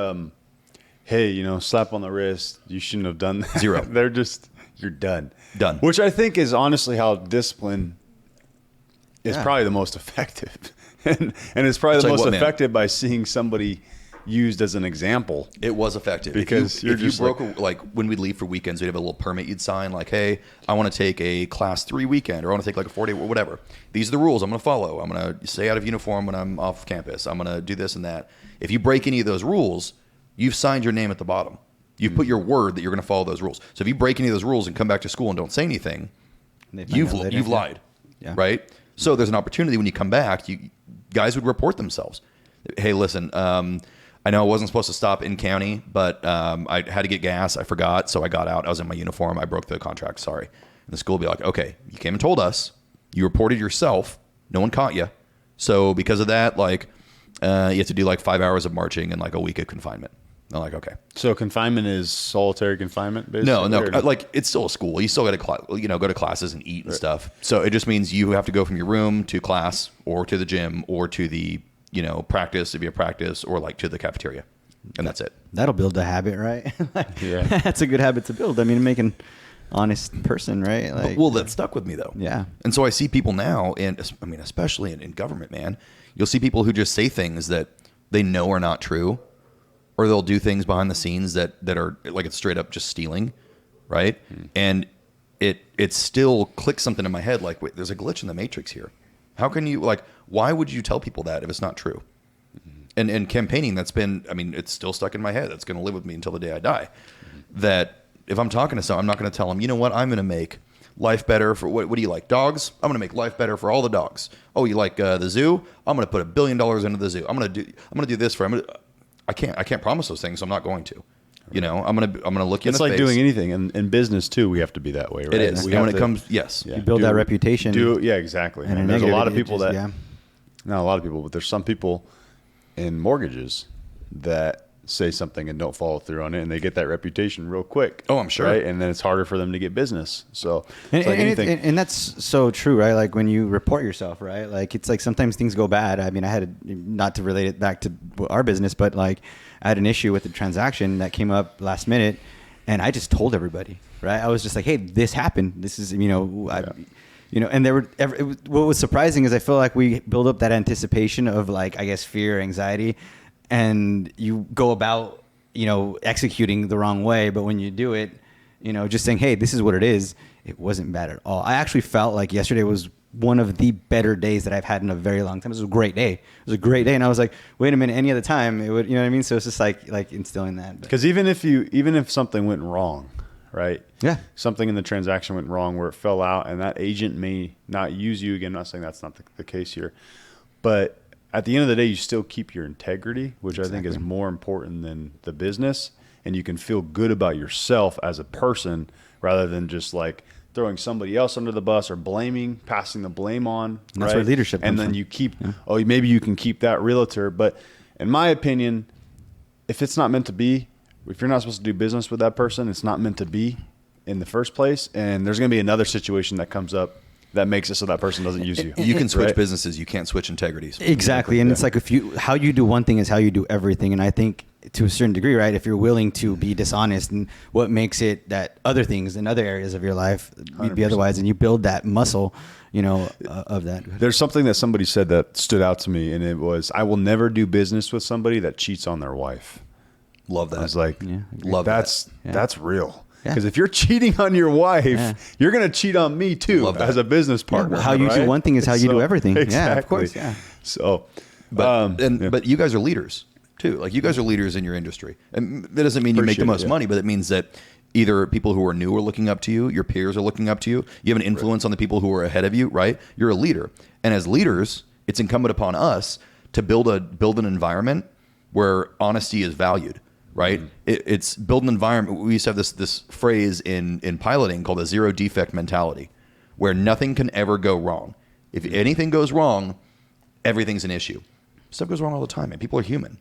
hey, slap on the wrist. You shouldn't have done that. Zero. They're just, you're done. Done. Which I think is honestly how discipline is Yeah. probably the most effective. and it's probably the like most what, man? effective by seeing somebody, used as an example. It was effective because if you broke like when we'd leave for weekends, we'd have a little permit you'd sign, like, hey, I want to take a class 3 weekend, or I want to take like a 4-day or whatever. These are the rules I'm going to follow. I'm going to stay out of uniform when I'm off campus. I'm going to do this and that. If you break any of those rules, you've signed your name at the bottom. You've put your word that you're going to follow those rules. So if you break any of those rules and come back to school and don't say anything, you've lied, right? So there's an opportunity when you come back. Guys would report themselves. Hey, listen, I know I wasn't supposed to stop in county, but I had to get gas. I forgot, so I got out. I was in my uniform. I broke the contract. Sorry. And the school would be like, okay, you came and told us. You reported yourself. No one caught you. So because of that, like, you have to do like 5 hours of marching and like a week of confinement. I'm like, okay. So confinement is solitary confinement, basically? No. Like, it's still a school. You still got to, go to classes and eat and stuff. So it just means you have to go from your room to class or to the gym or to the, practice, if you have practice, or like to the cafeteria. And that's it. That'll build a habit, right? That's a good habit to build. I mean, make an honest person, right? Like, well, that stuck with me, though. Yeah. And so I see people now, and I mean, especially in government, man, you'll see people who just say things that they know are not true. Or they'll do things behind the scenes that are like it's straight up just stealing, right? And it still clicks something in my head like, wait, there's a glitch in the matrix here. How can you, like, why would you tell people that if it's not true? And campaigning, that's been, I mean, it's still stuck in my head. That's going to live with me until the day I die. That if I'm talking to someone, I'm not going to tell them, you know what, I'm going to make life better for, what do you like, dogs? I'm going to make life better for all the dogs. Oh, you like the zoo? I'm going to put $1 billion into the zoo. I'm going to do this for, I can't promise those things. So I'm not going to. I'm gonna look in the face. It's like doing anything in business too. We have to be that way, right? It is. And when it comes, yes, you build that reputation. Exactly. And there's a lot of people that, not a lot of people, but there's some people in mortgages that say something and don't follow through on it, and they get that reputation real quick. Oh, I'm sure. Right, and then it's harder for them to get business. So, and that's so true, right? Like when you report yourself, right? Like it's like sometimes things go bad. I mean, not to relate it back to our business, but like I had an issue with the transaction that came up last minute, and I just told everybody, right? I was just like, hey, this happened. This is, and what was surprising is I feel like we build up that anticipation of like, I guess, fear, anxiety, and you go about, executing the wrong way. But when you do it, just saying, hey, this is what it is, it wasn't bad at all. I actually felt like yesterday was one of the better days that I've had in a very long time. It was a great day. It was a great day. And I was like, wait a minute, any other time it would, you know what I mean? So it's just like instilling that. Because even if something went wrong, right? Yeah. Something in the transaction went wrong where it fell out, and that agent may not use you again. I'm not saying that's not the case here, but at the end of the day, you still keep your integrity, which I think is more important than the business. And you can feel good about yourself as a person rather than just like throwing somebody else under the bus or passing the blame on. And that's where leadership comes And then from. you keep, maybe you can keep that realtor. But in my opinion, if it's not meant to be, if you're not supposed to do business with that person, it's not meant to be in the first place. And there's going to be another situation that comes up that makes it so that person doesn't use you. You can switch businesses. You can't switch integrities. Exactly. And it's like how you do one thing is how you do everything. And I think to a certain degree, right, if you're willing to be dishonest, and what makes it that other things in other areas of your life would be otherwise, and you build that muscle, of that. There's something that somebody said that stood out to me, and it was, I will never do business with somebody that cheats on their wife. Love that. I was like, love that's real. Because if you're cheating on your wife, you're going to cheat on me too as a business partner. How you do one thing is how you do everything. Exactly. Yeah, of course. Yeah. So, but you guys are leaders too. Like you guys are leaders in your industry, and that doesn't mean you make the most money, but it means that either people who are new are looking up to you, your peers are looking up to you. You have an influence on the people who are ahead of you, right? You're a leader, and as leaders, it's incumbent upon us to build an environment where honesty is valued. Right? It's build an environment. We used to have this phrase in piloting called a zero defect mentality, where nothing can ever go wrong. If anything goes wrong, everything's an issue. Stuff goes wrong all the time, and people are human.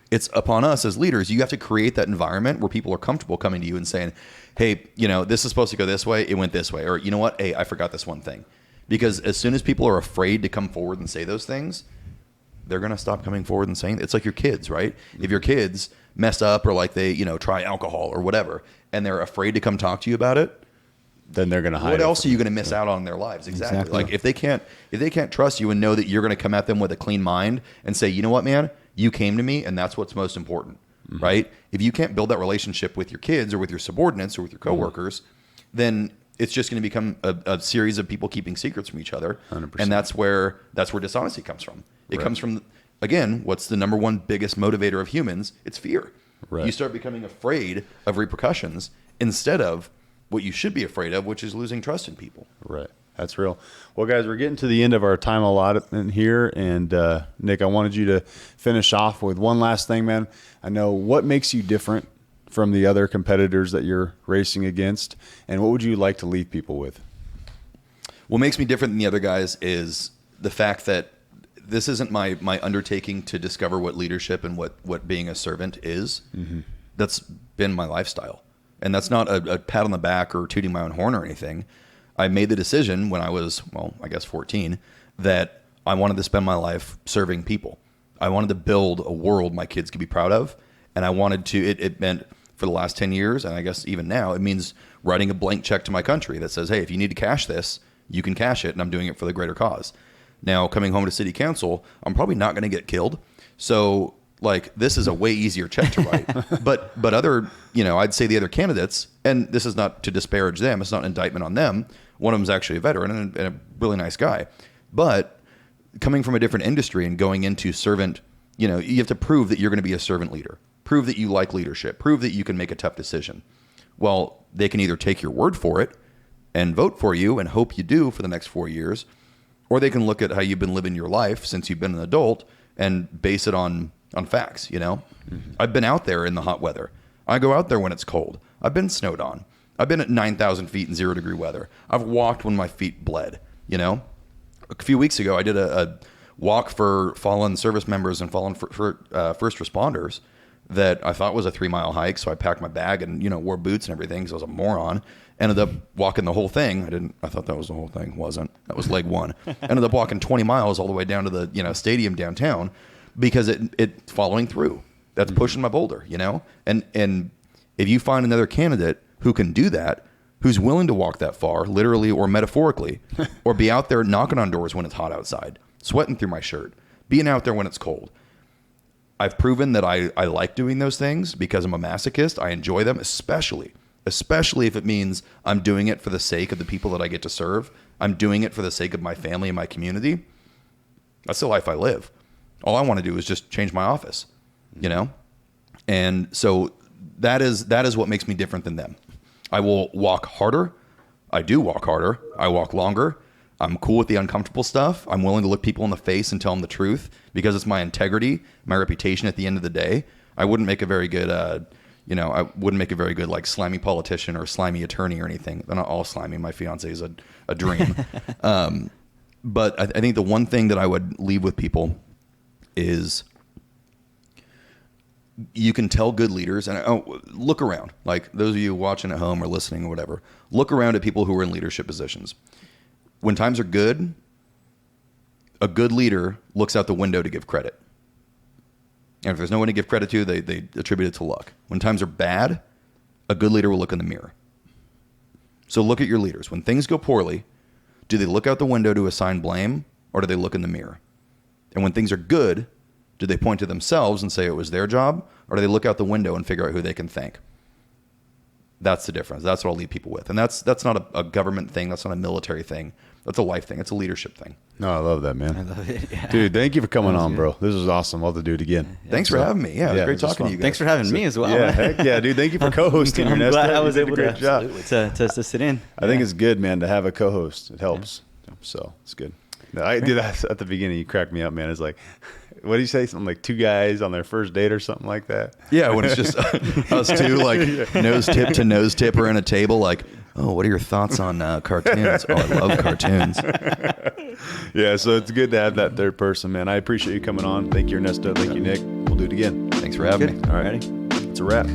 It's upon us as leaders, you have to create that environment where people are comfortable coming to you and saying, hey, this is supposed to go this way, it went this way. Or you know what? Hey, I forgot this one thing. Because as soon as people are afraid to come forward and say those things, they're going to stop coming forward and saying, it's like your kids, right? If your kids mess up or like they, try alcohol or whatever, and they're afraid to come talk to you about it, then they're going to hide. What else are you going to miss out on in their lives? Exactly. Like if they can't trust you and know that you're going to come at them with a clean mind and say, you know what, man, You came to me, and that's what's most important, right? If you can't build that relationship with your kids or with your subordinates or with your coworkers, then it's just going to become a series of people keeping secrets from each other. 100%. And that's where dishonesty comes from. It comes from, again, what's the number one biggest motivator of humans? It's fear. Right. You start becoming afraid of repercussions instead of what you should be afraid of, which is losing trust in people. Right. That's real. Well, guys, we're getting to the end of our time allotment here. And Nick, I wanted you to finish off with one last thing, man. I know what makes you different from the other competitors that you're racing against, and what would you like to leave people with? What makes me different than the other guys is the fact that this isn't my undertaking to discover what leadership and what being a servant is. That's been my lifestyle. And that's not a pat on the back or tooting my own horn or anything. I made the decision when I was, 14, that I wanted to spend my life serving people. I wanted to build a world my kids could be proud of. And I wanted to, it meant for the last 10 years, and I guess even now, it means writing a blank check to my country that says, hey, if you need to cash this, you can cash it, and I'm doing it for the greater cause. Now, coming home to city council, I'm probably not going to get killed. So, this is a way easier check to write. but other, I'd say the other candidates, and this is not to disparage them, it's not an indictment on them. One of them's actually a veteran and a really nice guy. But coming from a different industry and going into servant, you have to prove that you're going to be a servant leader. Prove that you like leadership. Prove that you can make a tough decision. Well, they can either take your word for it and vote for you and hope you do for the next 4 years, or they can look at how you've been living your life since you've been an adult and base it on facts, I've been out there in the hot weather. I go out there when it's cold. I've been snowed on. I've been at 9,000 feet in 0 degree weather. I've walked when my feet bled, A few weeks ago, I did a walk for fallen service members and fallen first responders that I thought was a 3-mile hike. So I packed my bag and, wore boots and everything because I was a moron. Ended up walking the whole thing. I thought that was the whole thing. Wasn't. That was leg one. Ended up walking 20 miles all the way down to the, stadium downtown because it following through. That's pushing my boulder, And if you find another candidate who can do that, who's willing to walk that far, literally or metaphorically, or be out there knocking on doors when it's hot outside, sweating through my shirt, being out there when it's cold, I've proven that I like doing those things because I'm a masochist. I enjoy them, especially if it means I'm doing it for the sake of the people that I get to serve. I'm doing it for the sake of my family and my community. That's the life I live. All I want to do is just change my office, And so that is what makes me different than them. I will walk harder. I do walk harder. I walk longer. I'm cool with the uncomfortable stuff. I'm willing to look people in the face and tell them the truth because it's my integrity, my reputation at the end of the day. I wouldn't make a very good, I wouldn't make a very good slimy politician or slimy attorney or anything. They're not all slimy. My fiance is a dream. But I think the one thing that I would leave with people is you can tell good leaders, and look around, those of you watching at home or listening or whatever, look around at people who are in leadership positions. When times are good, a good leader looks out the window to give credit. And if there's no one to give credit to, they attribute it to luck. When times are bad, a good leader will look in the mirror. So look at your leaders. When things go poorly, do they look out the window to assign blame, or do they look in the mirror? And when things are good, do they point to themselves and say it was their job, or do they look out the window and figure out who they can thank? That's the difference. That's what I'll leave people with. And that's not a government thing. That's not a military thing. That's a life thing. It's a leadership thing. No, I love that, man. I love it. Yeah. Dude, thank you for coming on, bro. This was awesome. Love to do it again. Yeah, Thanks for having me. Yeah, it was great talking to you guys. Thanks for having me as well. Yeah, heck yeah, dude. Thank you for co-hosting. I'm glad I was able to to sit in. I think it's good, man, to have a co-host. It helps. Yeah. So it's good. No, I did that at the beginning. You cracked me up, man. It's like, what do you say? Something like 2 guys on their first date or something like that. Yeah, when it's just us two, nose tip to nose tip around a table, oh, what are your thoughts on cartoons? Oh, I love cartoons. Yeah, so it's good to have that third person, man. I appreciate you coming on. Thank you, Ernesto. Thank you, Nick. We'll do it again. Thanks for having me. All right. It's a wrap.